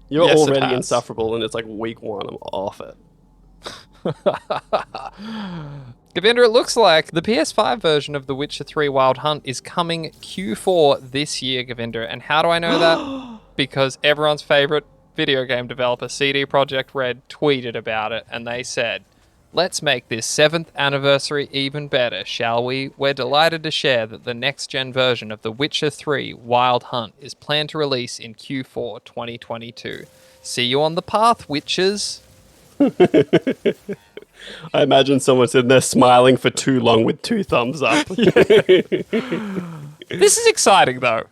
You're already insufferable, and it's like week 1. I'm off it. Govinda, it looks like the PS5 version of The Witcher 3 Wild Hunt is coming Q4 this year, Govinda. And how do I know that? Because everyone's favorite video game developer, CD Projekt Red, tweeted about it, and they said, "Let's make this 7th anniversary even better, shall we? We're delighted to share that the next-gen version of The Witcher 3 Wild Hunt is planned to release in Q4 2022. See you on the path, Witchers." I imagine someone sitting there smiling for too long with 2 thumbs up. This is exciting, though.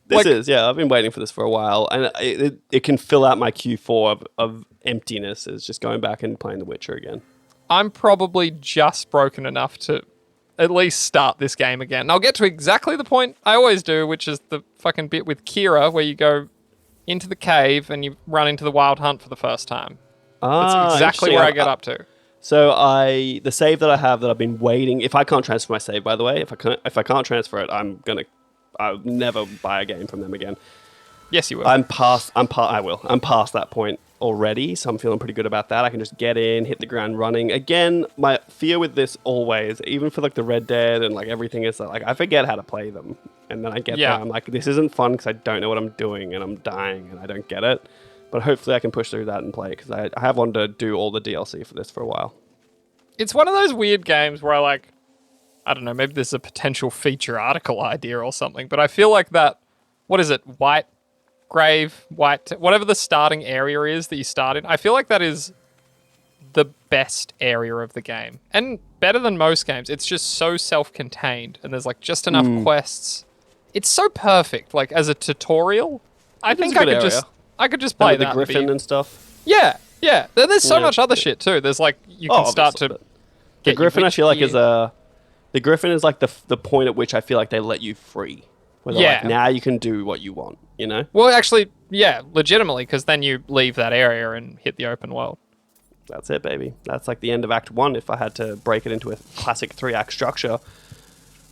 This is, yeah. I've been waiting for this for a while. And it can fill out my Q4 of emptiness, is just going back and playing The Witcher again. I'm probably just broken enough to at least start this game again. And I'll get to exactly the point I always do, which is the fucking bit with Kira, where you go into the cave and you run into the Wild Hunt for the first time. That's exactly where I get up to. So the save that I have that I've been waiting, if I can't transfer my save, by the way, if I can't transfer it, I'll never buy a game from them again. Yes, you will. I will. I'm past that point already, so I'm feeling pretty good about that. I can just get in, hit the ground running. Again, my fear with this always, even for like the Red Dead and like everything, is that like I forget how to play them, and then I get there, I'm like, this isn't fun because I don't know what I'm doing and I'm dying and I don't get it. But hopefully I can push through that and play it, because I have wanted to do all the DLC for this for a while. It's one of those weird games where I don't know, maybe there's a potential feature article idea or something, but I feel like that, what is it, whatever the starting area is that you start in, I feel like that is the best area of the game. And better than most games. It's just so self-contained, and there's like just enough quests. It's so perfect, like as a tutorial. I think I could just play that. The Griffin and stuff. Yeah. There's so much other shit too. There's like, you can start to... The Griffin, I feel like, the Griffin is like the point at which I feel like they let you free. Where they're like, now you can do what you want, Well, actually, yeah, legitimately, because then you leave that area and hit the open world. That's it, baby. That's like the end of Act 1 if I had to break it into a classic 3-act structure.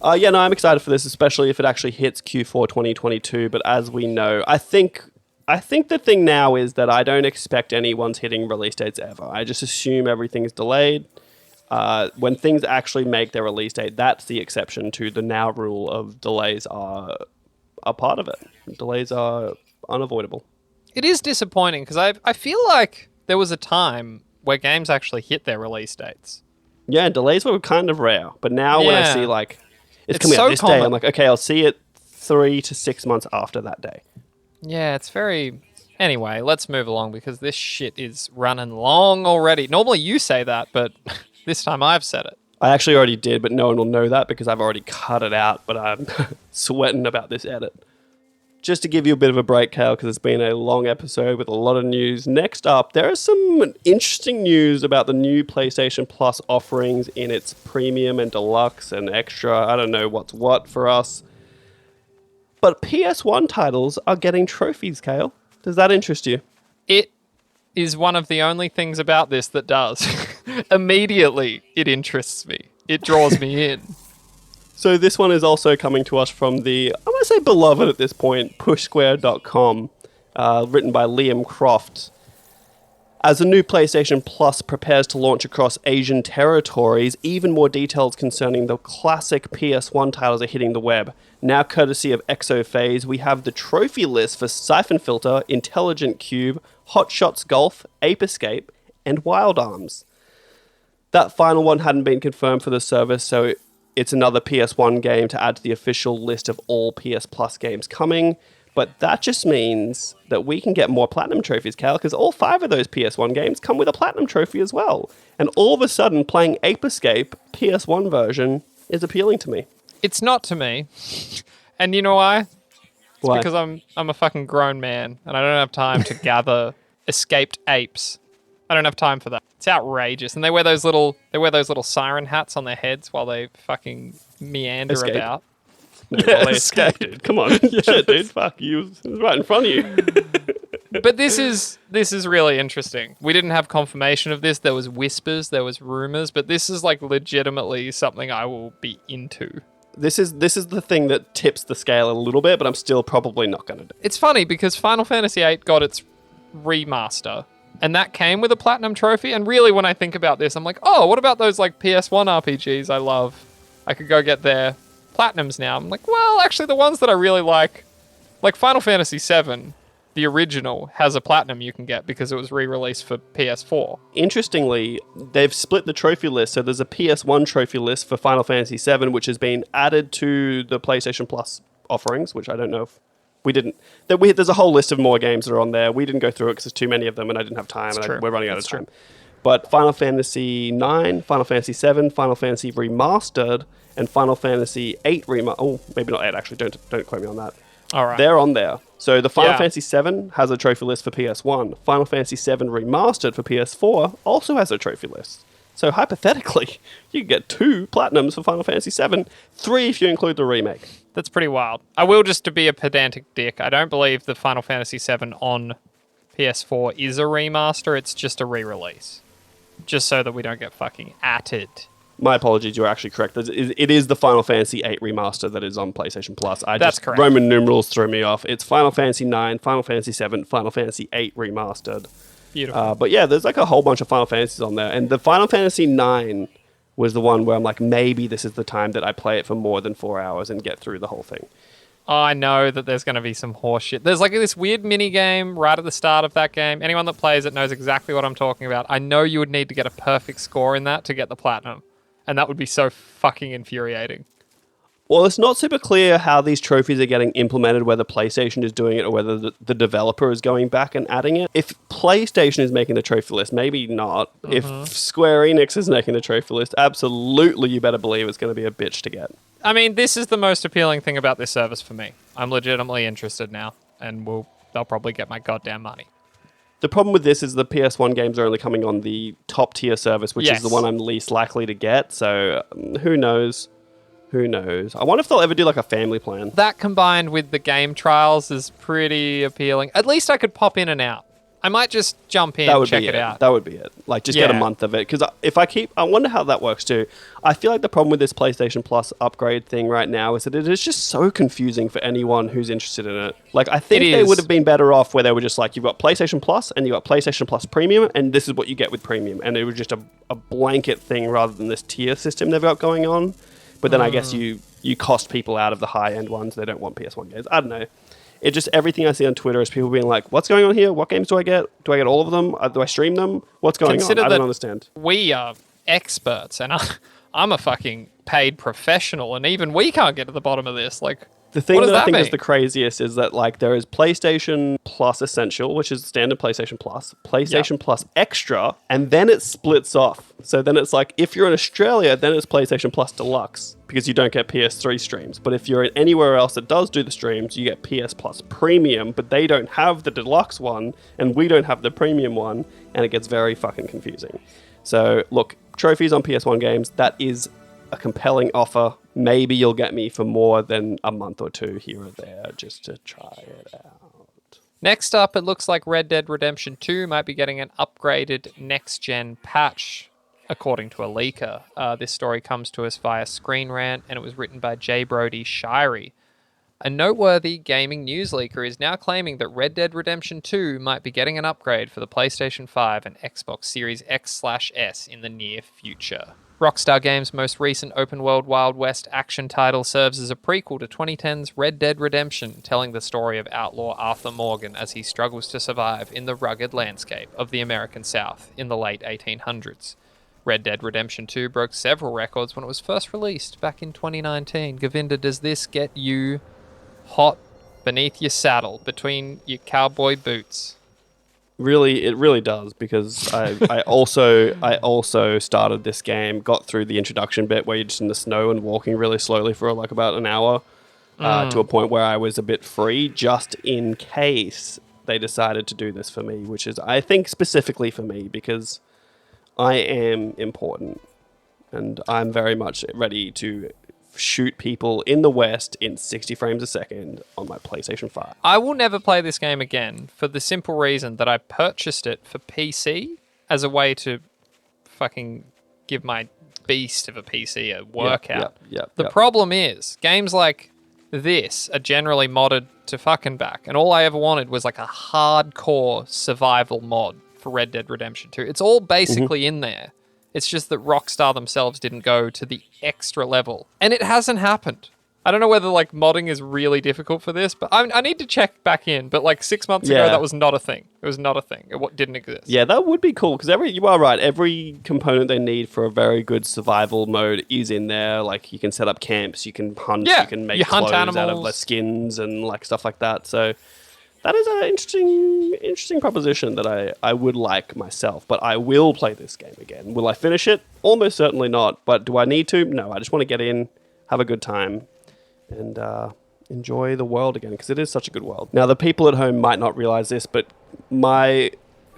I'm excited for this, especially if it actually hits Q4 2022. But as we know, I think the thing now is that I don't expect anyone's hitting release dates ever. I just assume everything's delayed. When things actually make their release date, that's the exception to the now rule of delays are a part of it. Delays are unavoidable. It is disappointing because I feel like there was a time where games actually hit their release dates. Yeah, delays were kind of rare. But now when I see like, it's coming out this common. day, I'm like, okay, I'll see it 3 to 6 months after that day. Yeah, it's very... Anyway, let's move along because this shit is running long already. Normally you say that, but this time I've said it. I actually already did, but no one will know that because I've already cut it out, but I'm sweating about this edit. Just to give you a bit of a break, Khayl, because it's been a long episode with a lot of news. Next up, there is some interesting news about the new PlayStation Plus offerings in its premium and deluxe and extra. I don't know what's what for us. But PS1 titles are getting trophies, Khayl. Does that interest you? It is one of the only things about this that does. Immediately, it interests me. It draws me in. So this one is also coming to us from the, I'm going to say beloved at this point, pushsquare.com, written by Liam Croft. As the new PlayStation Plus prepares to launch across Asian territories, even more details concerning the classic PS1 titles are hitting the web. Now courtesy of Exophase, we have the trophy list for Siphon Filter, Intelligent Cube, Hot Shots Golf, Ape Escape, and Wild Arms. That final one hadn't been confirmed for the service, so it's another PS1 game to add to the official list of all PS Plus games coming. But that just means that we can get more Platinum trophies, Khayl, because all 5 of those PS1 games come with a Platinum trophy as well. And all of a sudden, playing Ape Escape, PS1 version, is appealing to me. It's not to me. And you know why? Why? Because I'm a fucking grown man, and I don't have time to gather escaped apes. I don't have time for that. It's outrageous. And they wear those little siren hats on their heads while they fucking meander Escape. about. No, well, they escaped, dude. Come on. Shit, dude. Fuck you. It was right in front of you. But this is really interesting. We didn't have confirmation of this. There was whispers, there was rumors, but this is like legitimately something I will be into. This is the thing that tips the scale a little bit, but I'm still probably not going to do it. It's funny because Final Fantasy VIII got its remaster, and that came with a Platinum trophy. And really, when I think about this, I'm like, oh, what about those like PS1 RPGs I love? I could go get their Platinums now. I'm like, well, actually, the ones that I really like Final Fantasy VII, the original, has a Platinum you can get because it was re-released for PS4. Interestingly, they've split the trophy list, so there's a PS1 trophy list for Final Fantasy VII, which has been added to the PlayStation Plus offerings, which I don't know if we didn't. There's a whole list of more games that are on there. We didn't go through it because there's too many of them, and I didn't have time, we're running out of time. But Final Fantasy IX, Final Fantasy VII, Final Fantasy Remastered, and Final Fantasy VIII Remastered. Oh, maybe not 8, actually. Don't quote me on that. All right. They're on there. So the Final Fantasy VII has a trophy list for PS1. Final Fantasy VII Remastered for PS4 also has a trophy list. So hypothetically, you can get 2 Platinums for Final Fantasy VII, 3 if you include the remake. That's pretty wild. I will, just to be a pedantic dick, I don't believe the Final Fantasy VII on PS4 is a remaster. It's just a re-release. Just so that we don't get fucking atted. My apologies, you're actually correct. It is the Final Fantasy VIII Remaster that is on PlayStation Plus. That's correct. Roman numerals threw me off. It's Final Fantasy IX, Final Fantasy VII, Final Fantasy VIII Remastered. Beautiful. But yeah, there's like a whole bunch of Final Fantasies on there. And the Final Fantasy IX was the one where I'm like, maybe this is the time that I play it for more than 4 hours and get through the whole thing. I know that there's going to be some horse shit. There's like this weird mini game right at the start of that game. Anyone that plays it knows exactly what I'm talking about. I know you would need to get a perfect score in that to get the Platinum. And that would be so fucking infuriating. Well, it's not super clear how these trophies are getting implemented, whether PlayStation is doing it or whether the developer is going back and adding it. If PlayStation is making the trophy list, maybe not. If Square Enix is making the trophy list, absolutely you better believe it's going to be a bitch to get. I mean, this is the most appealing thing about this service for me. I'm legitimately interested now, and they'll probably get my goddamn money. The problem with this is the PS1 games are only coming on the top tier service, which is the one I'm least likely to get. So who knows? Who knows? I wonder if they'll ever do like a family plan. That combined with the game trials is pretty appealing. At least I could pop in and out. I might just jump in and check it out. That would be it. Like, just get a month of it. Because I wonder how that works too. I feel like the problem with this PlayStation Plus upgrade thing right now is that it is just so confusing for anyone who's interested in it. Like, I think they would have been better off where they were just like, you've got PlayStation Plus and you've got PlayStation Plus Premium, and this is what you get with Premium. And it was just a blanket thing rather than this tier system they've got going on. But then I guess you cost people out of the high-end ones. They don't want PS1 games. I don't know. It just, everything I see on Twitter is people being like, what's going on here? What games do I get? Do I get all of them? Do I stream them? What's going on? I don't understand. We are experts, and I'm a fucking paid professional, and even we can't get to the bottom of this. Like, The thing What does that I that think is mean? the craziest is that like there is PlayStation Plus Essential, which is standard PlayStation Plus, PlayStation Plus Extra, and then it splits off. So then it's like if you're in Australia, then it's PlayStation Plus Deluxe because you don't get PS3 streams. But if you're in anywhere else that does do the streams, you get PS Plus Premium, but they don't have the Deluxe one, and we don't have the Premium one, and it gets very fucking confusing. So look, trophies on PS1 games, that is a compelling offer. Maybe you'll get me for more than a month or two here or there just to try it out. Next up, it looks like Red Dead Redemption 2 might be getting an upgraded next-gen patch, according to a leaker. This story comes to us via Screen Rant, and it was written by J. Brody Shirey. A noteworthy gaming news leaker is now claiming that Red Dead Redemption 2 might be getting an upgrade for the PlayStation 5 and Xbox Series X/S in the near future. Rockstar Games' most recent open-world Wild West action title serves as a prequel to 2010's Red Dead Redemption, telling the story of outlaw Arthur Morgan as he struggles to survive in the rugged landscape of the American South in the late 1800s. Red Dead Redemption 2 broke several records when it was first released back in 2019. Govinda, does this get you hot beneath your saddle, between your cowboy boots? Really, it really does, because I also started this game, got through the introduction bit where you're just in the snow and walking really slowly for like about an hour to a point where I was a bit free, just in case they decided to do this for me, which is, I think, specifically for me, because I am important and I'm very much ready to shoot people in the West in 60 frames a second on my PlayStation 5. I will never play this game again for the simple reason that I purchased it for PC as a way to fucking give my beast of a PC a workout. The problem is, games like this are generally modded to fucking back, and all I ever wanted was like a hardcore survival mod for Red Dead Redemption 2. It's all basically in there. It's just that Rockstar themselves didn't go to the extra level. And it hasn't happened. I don't know whether like modding is really difficult for this, but I need to check back in. But like 6 months ago, that was not a thing. It was not a thing. It didn't exist. Yeah, that would be cool, because you are right. Every component they need for a very good survival mode is in there. Like you can set up camps, you can hunt, you can make clothes out of like skins and like stuff like that. So that is an interesting proposition that I would like myself, but I will play this game again. Will I finish it? Almost certainly not, but do I need to? No, I just want to get in, have a good time, and enjoy the world again, because it is such a good world. Now, the people at home might not realize this, but my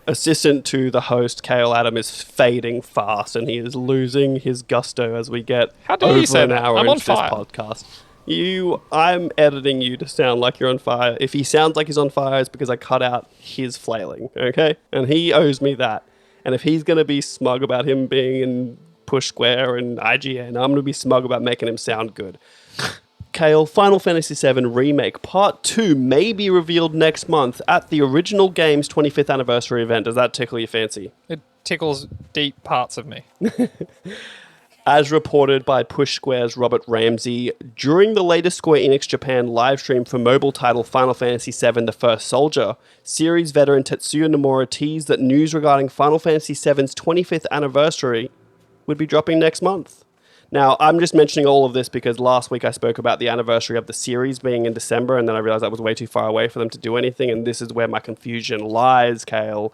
assistant to the host, Khayl Adam, is fading fast, and he is losing his gusto as we get over an hour into this podcast. I'm editing you to sound like you're on fire. If he sounds like he's on fire, it's because I cut out his flailing, okay? And he owes me that. And if he's going to be smug about him being in Push Square and IGN, I'm going to be smug about making him sound good. Khayl, Final Fantasy VII Remake Part 2 may be revealed next month at the original game's 25th anniversary event. Does that tickle your fancy? It tickles deep parts of me. As reported by Push Square's Robert Ramsey, during the latest Square Enix Japan livestream for mobile title Final Fantasy VII The First Soldier, series veteran Tetsuya Nomura teased that news regarding Final Fantasy VII's 25th anniversary would be dropping next month. Now, I'm just mentioning all of this because last week I spoke about the anniversary of the series being in December, and then I realized that was way too far away for them to do anything, and this is where my confusion lies, Khayl.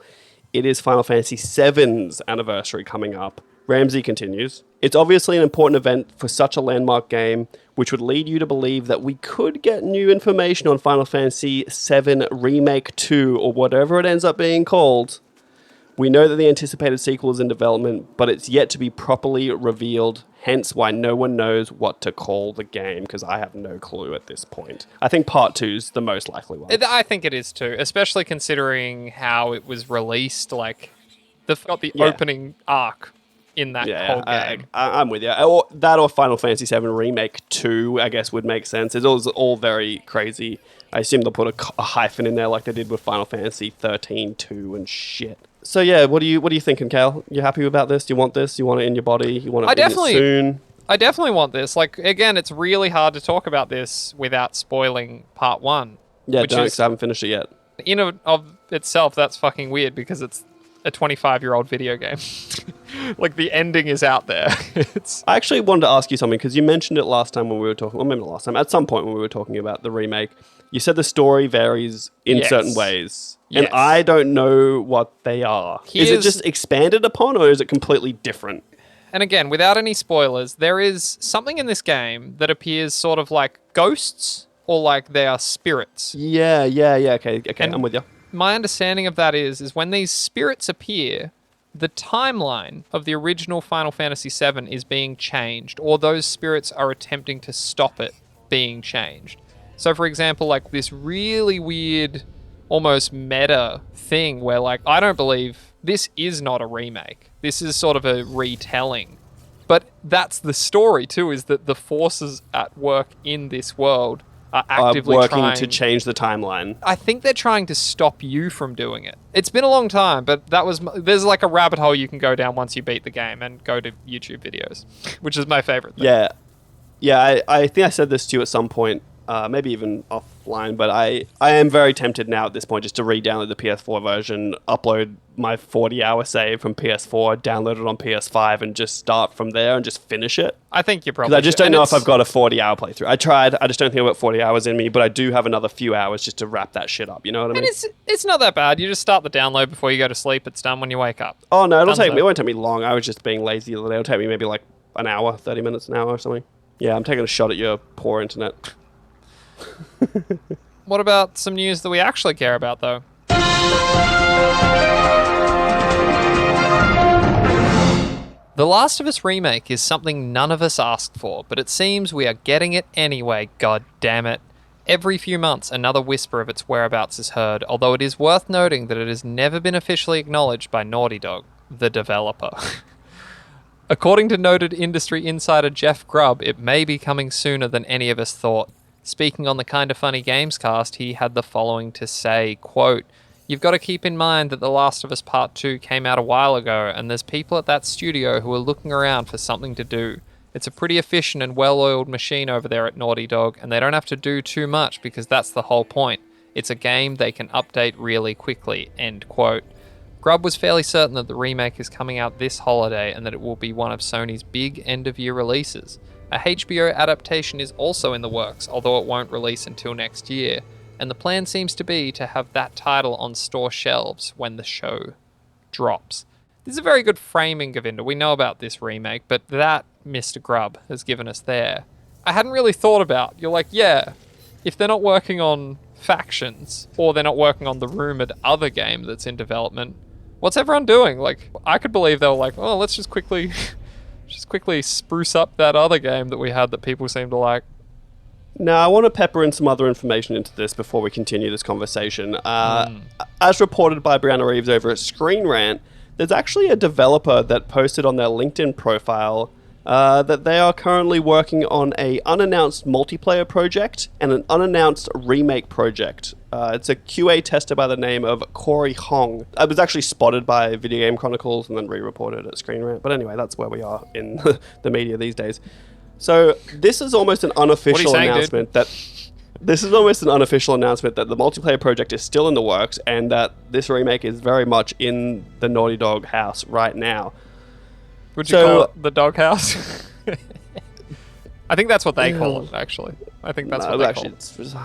It is Final Fantasy VII's anniversary coming up. Ramsey continues, "It's obviously an important event for such a landmark game, which would lead you to believe that we could get new information on Final Fantasy VII Remake 2, or whatever it ends up being called. We know that the anticipated sequel is in development, but it's yet to be properly revealed, hence why no one knows what to call the game," because I have no clue at this point. I think Part 2's the most likely one. I think it is too, especially considering how it was released, like, got the opening arc in that whole game. I'm with you. Or that, or Final Fantasy VII Remake 2, I guess, would make sense. It's all very crazy. I assume they'll put a hyphen in there like they did with Final Fantasy 13, 2 and shit. So yeah, what are you thinking, Khayl? You happy about this? Do you want this? Do you want it in your body? You want it soon? I definitely want this. Like, again, it's really hard to talk about this without spoiling Part 1. Yeah, don't, because I haven't finished it yet. In and of itself, that's fucking weird because it's a 25-year-old video game. Like the ending is out there. I actually wanted to ask you something because you mentioned it last time when we were talking, or maybe not last time, at some point when we were talking about the remake. You said the story varies in certain ways. Yes. And I don't know what they are. Is it just expanded upon or is it completely different? And again, without any spoilers, there is something in this game that appears sort of like ghosts or like they are spirits. Yeah. Okay, I'm with you. My understanding of that is when these spirits appear, the timeline of the original Final Fantasy VII is being changed, or those spirits are attempting to stop it being changed. So, for example, like this really weird, almost meta thing where, like, I don't believe this is not a remake. This is sort of a retelling. But that's the story, too, is that the forces at work in this world are actively working to change the timeline. I think they're trying to stop you from doing it. It's been a long time, but there's like a rabbit hole you can go down once you beat the game and go to YouTube videos, which is my favorite thing. Yeah, I think I said this to you at some point, maybe even offline, but I am very tempted now at this point just to re-download the PS4 version, upload my 40-hour save from PS4, download it on PS5, and just start from there and just finish it. I think you probably I just don't know if I've got a 40-hour playthrough. I tried. I just don't think I've got 40 hours in me, but I do have another few hours just to wrap that shit up. You know what I mean? And it's not that bad. You just start the download before you go to sleep. It's done when you wake up. Oh, no, it won't take me long. I was just being lazy the other day. It'll take me maybe like an hour, 30 minutes, an hour or something. Yeah, I'm taking a shot at your poor internet. What about some news that we actually care about, though? The Last of Us Remake is something none of us asked for, but it seems we are getting it anyway, god damn it. Every few months, another whisper of its whereabouts is heard, although it is worth noting that it has never been officially acknowledged by Naughty Dog, the developer. According to noted industry insider Jeff Grubb, it may be coming sooner than any of us thought. Speaking on the Kinda Funny Games cast, he had the following to say, quote, "You've got to keep in mind that The Last of Us Part 2 came out a while ago, and there's people at that studio who are looking around for something to do. It's a pretty efficient and well-oiled machine over there at Naughty Dog, and they don't have to do too much because that's the whole point. It's a game they can update really quickly," end quote. Grubb was fairly certain that the remake is coming out this holiday and that it will be one of Sony's big end-of-year releases. A HBO adaptation is also in the works, although it won't release until next year, and the plan seems to be to have that title on store shelves when the show drops. This is a very good framing, Govinda. We know about this remake, but that Mr. Grubb has given us there. I hadn't really thought about. You're like, yeah, if they're not working on Factions, or they're not working on the rumoured other game that's in development, what's everyone doing? Like, I could believe they were like, oh, let's just quickly spruce up that other game that we had that people seem to like. Now, I want to pepper in some other information into this before we continue this conversation. As reported by Brianna Reeves over at Screen Rant, there's actually a developer that posted on their LinkedIn profile that they are currently working on an unannounced multiplayer project and an unannounced remake project. It's a QA tester by the name of Corey Hong. It was actually spotted by Video Game Chronicles and then re-reported at Screen Rant. But anyway, that's where we are in the media these days. So this is almost an unofficial announcement that the multiplayer project is still in the works and that this remake is very much in the Naughty Dog house right now. Would you call it the doghouse? I think that's what they call it, actually. I think that's what they call it.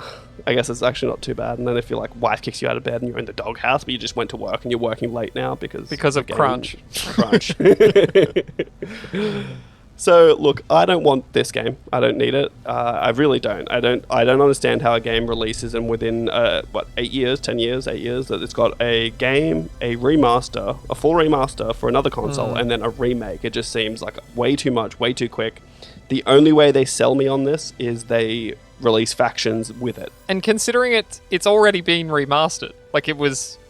I guess it's actually not too bad. And then if your wife kicks you out of bed and you're in the doghouse, but you just went to work and you're working late now because of crunch. So look, I don't want this game. I don't need it. I really don't. I don't understand how a game releases and within 8 years, 10 years, 8 years that it's got a game, a remaster, a full remaster for another console, and then a remake. It just seems like way too much, way too quick. The only way they sell me on this is they release Factions with it. And considering it's already been remastered,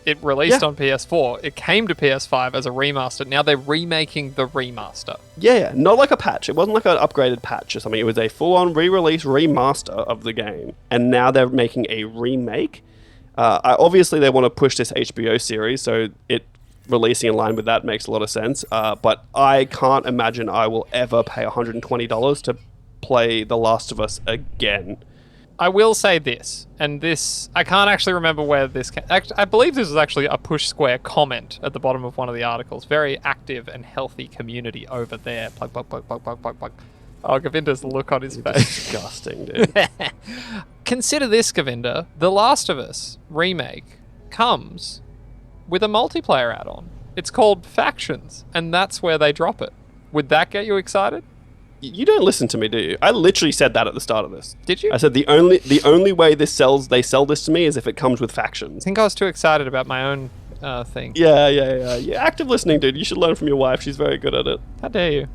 it released on PS4, it came to PS5 as a remaster, now they're remaking the remaster. Yeah, not like a patch. It wasn't like an upgraded patch or something. It was a full-on re-release remaster of the game. And now they're making a remake. Obviously, they want to push this HBO series, so it releasing in line with that makes a lot of sense. But I can't imagine I will ever pay $120 to play The Last of Us again. I will say this, and this, I can't actually remember where this came. I believe this was actually a Push Square comment at the bottom of one of the articles. Very active and healthy community over there. Plug, plug, plug, plug, plug, plug, plug. Oh, Govinda's look on his face. Disgusting, dude. Consider this, Govinda. The Last of Us remake comes with a multiplayer add-on. It's called Factions, and that's where they drop it. Would that get you excited? You don't listen to me, do you? I literally said that at the start of this. Did you? I said the only way they sell this to me is if it comes with Factions. I think I was too excited about my own thing. Yeah. Active listening, dude. You should learn from your wife. She's very good at it. How dare you?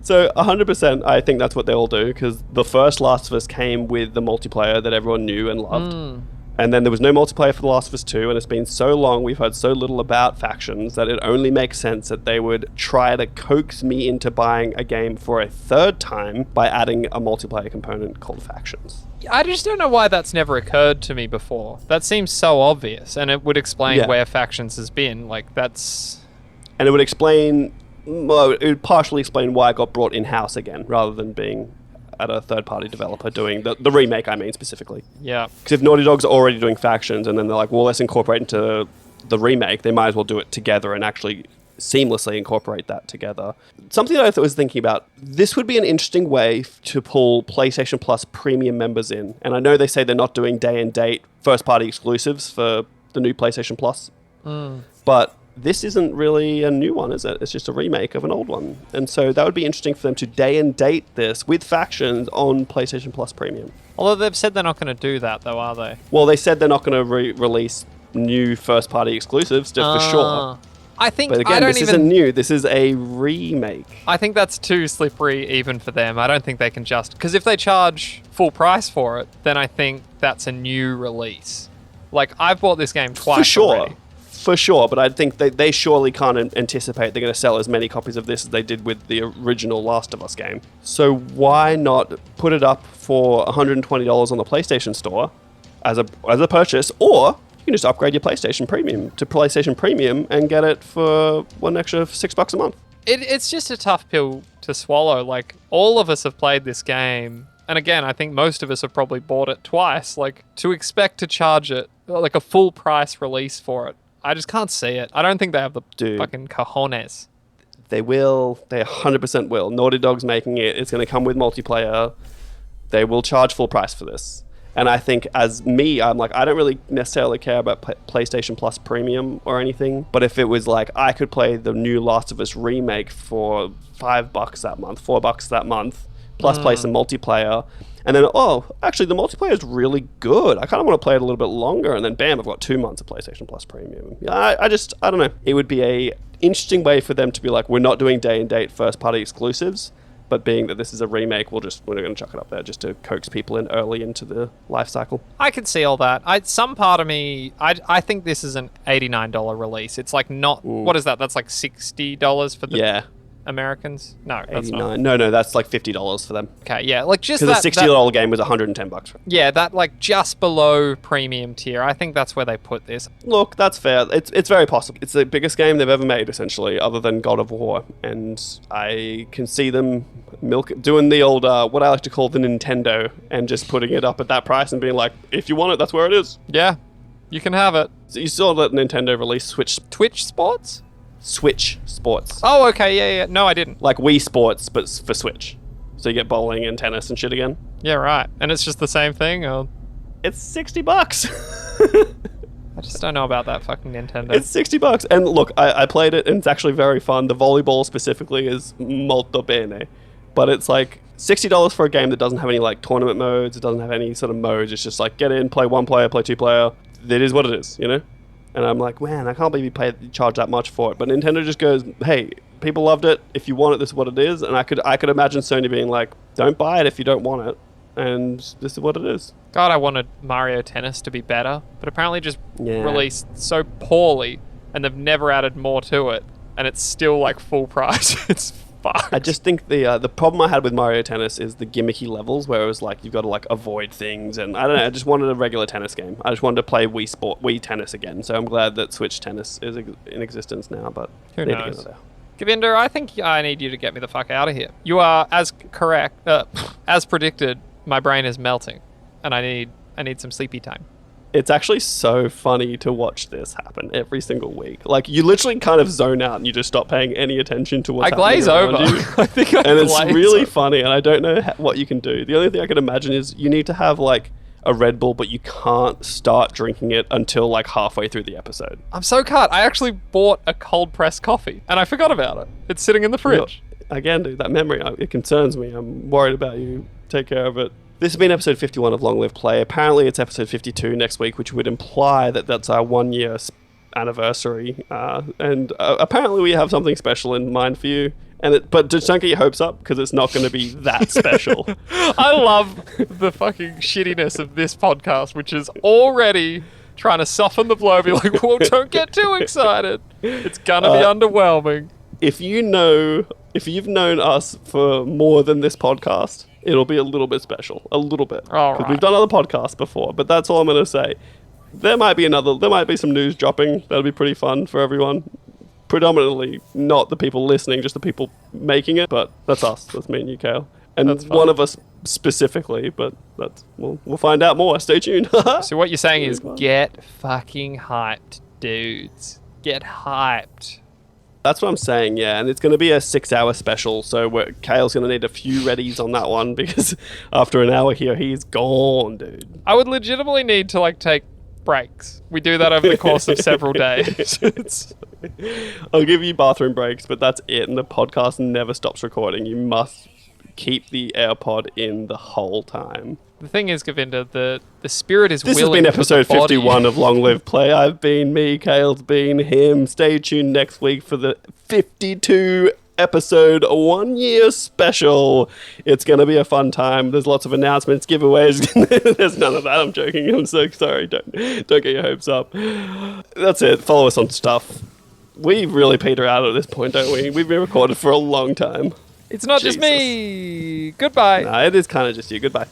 So 100% I think that's what they'll do, because the first Last of Us came with the multiplayer that everyone knew and loved. And then there was no multiplayer for The Last of Us 2, and it's been so long, we've heard so little about Factions, that it only makes sense that they would try to coax me into buying a game for a third time by adding a multiplayer component called Factions. I just don't know why that's never occurred to me before. That seems so obvious, and it would explain where Factions has been. Like, that's... And it would explain... Well, it would partially explain why it got brought in-house again, rather than being at a third-party developer doing the remake, I mean, specifically. Yeah. Because if Naughty Dog's already doing Factions, and then they're like, well, let's incorporate into the remake, they might as well do it together and actually seamlessly incorporate that together. Something that I was thinking about, this would be an interesting way to pull PlayStation Plus premium members in. And I know they say they're not doing day-and-date first-party exclusives for the new PlayStation Plus. But this isn't really a new one, is it? It's just a remake of an old one. And so that would be interesting for them to day-and-date this with Factions on PlayStation Plus Premium. Although they've said they're not going to do that, though, are they? Well, they said they're not going to release new first-party exclusives, for sure. I think... But again, this isn't new. This is a remake. I think that's too slippery even for them. I don't think they can just... Because if they charge full price for it, then I think that's a new release. Like, I've bought this game twice already. For sure, but I think they surely can't anticipate they're going to sell as many copies of this as they did with the original Last of Us game. So why not put it up for $120 on the PlayStation Store as a purchase, or you can just upgrade your PlayStation Premium to PlayStation Premium and get it for one extra $6 a month. It's just a tough pill to swallow. Like, all of us have played this game, and again, I think most of us have probably bought it twice. Like, to expect to charge it, like a full price release for it, I just can't see it. I don't think they have the fucking cojones. They will. They 100% will. Naughty Dog's making it. It's going to come with multiplayer. They will charge full price for this. And I think as me, I'm like, I don't really necessarily care about PlayStation Plus Premium or anything. But if it was like, I could play the new Last of Us remake for $5 that month, $4 that month, plus play some multiplayer. And then, actually, the multiplayer is really good. I kind of want to play it a little bit longer. And then, bam, I've got 2 months of PlayStation Plus Premium. I don't know. It would be a interesting way for them to be like, we're not doing day-and-date first-party exclusives, but being that this is a remake, we're going to chuck it up there just to coax people in early into the life cycle. I could see all that. Some part of me, I think this is an $89 release. It's like not... What is that? That's like $60 for the... Americans? No, that's not. No, that's like $50 for them. Okay, yeah, like just that... Because a $60 game was $110. Yeah, that like just below premium tier. I think that's where they put this. Look, that's fair. It's very possible. It's the biggest game they've ever made, essentially, other than God of War. And I can see them doing the old, what I like to call the Nintendo, and just putting it up at that price and being like, if you want it, that's where it is. Yeah, you can have it. So you saw that Nintendo release Twitch Sports? Switch Sports. Oh, okay, yeah. No, I didn't. Like Wii Sports, but for Switch. So you get bowling and tennis and shit again. Yeah, right. And it's just the same thing, or... It's $60. I just don't know about that fucking Nintendo. It's $60. And look, I played it, and it's actually very fun. The volleyball specifically is molto bene. But it's like $60 for a game that doesn't have any like tournament modes. It doesn't have any sort of modes. It's just like get in, play one player, play two player. It is what it is, you know? And I'm like, man, I can't believe you charge that much for it. But Nintendo just goes, hey, people loved it. If you want it, this is what it is. And I could imagine Sony being like, don't buy it if you don't want it. And this is what it is. God, I wanted Mario Tennis to be better, but apparently just released so poorly, and they've never added more to it, and it's still like full price. It's fucked. I just think the problem I had with Mario Tennis is the gimmicky levels, where it was like you've got to like avoid things, and I don't know. I just wanted a regular tennis game. I just wanted to play Wii Tennis again. So I'm glad that Switch Tennis is in existence now. But who knows? Govinda, I think I need you to get me the fuck out of here. You are as correct, as predicted. my brain is melting, and I need some sleepy time. It's actually so funny to watch this happen every single week. Like, you literally kind of zone out and you just stop paying any attention to what's I glaze happening around over. you. I think I And it's glaze really over. funny, and I don't know what you can do. The only thing I can imagine is you need to have, like, a Red Bull, but you can't start drinking it until, like, halfway through the episode. I'm so cut. I actually bought a cold pressed coffee, and I forgot about it. It's sitting in the fridge. Again, dude, that memory, it concerns me. I'm worried about you. Take care of it. This has been episode 51 of Long Live Play. Apparently, it's episode 52 next week, which would imply that that's our 1 year anniversary. And apparently, we have something special in mind for you. But just don't get your hopes up, because it's not going to be that special. I love the fucking shittiness of this podcast, which is already trying to soften the blow. Be like, well, don't get too excited. It's going to be underwhelming. If you've known us for more than this podcast, it'll be a little bit special. A little bit. All Because right. we've done other podcasts before, but that's all I'm going to say. There might be some news dropping. That'll be pretty fun for everyone. Predominantly not the people listening, just the people making it, but that's us. That's me and you, Khayl. And That's fun. one of us specifically, but we'll find out more. Stay tuned. So what you're saying is, Fun. get fucking hyped, dudes. Get hyped. That's what I'm saying, yeah. And it's going to be a 6-hour special, so Kale's going to need a few readies on that one, because after an hour here, he's gone, dude. I would legitimately need to take breaks. We do that over the course of several days. I'll give you bathroom breaks, but that's it. And the podcast never stops recording. You must keep the AirPod in the whole time. The thing is, Govinda, the spirit is This has willing. been but the episode body- 51 of Long Live Play. I've been me, Kale's been him. Stay tuned next week for the 52 episode 1 year special. It's going to be a fun time. There's lots of announcements, giveaways. There's none of that. I'm joking. I'm so sorry. Don't get your hopes up. That's it. Follow us on stuff. We really peter out at this point, don't we? We've been recorded for a long time. It's not just Jesus. me. Goodbye. Nah, it is kind of just you. Goodbye.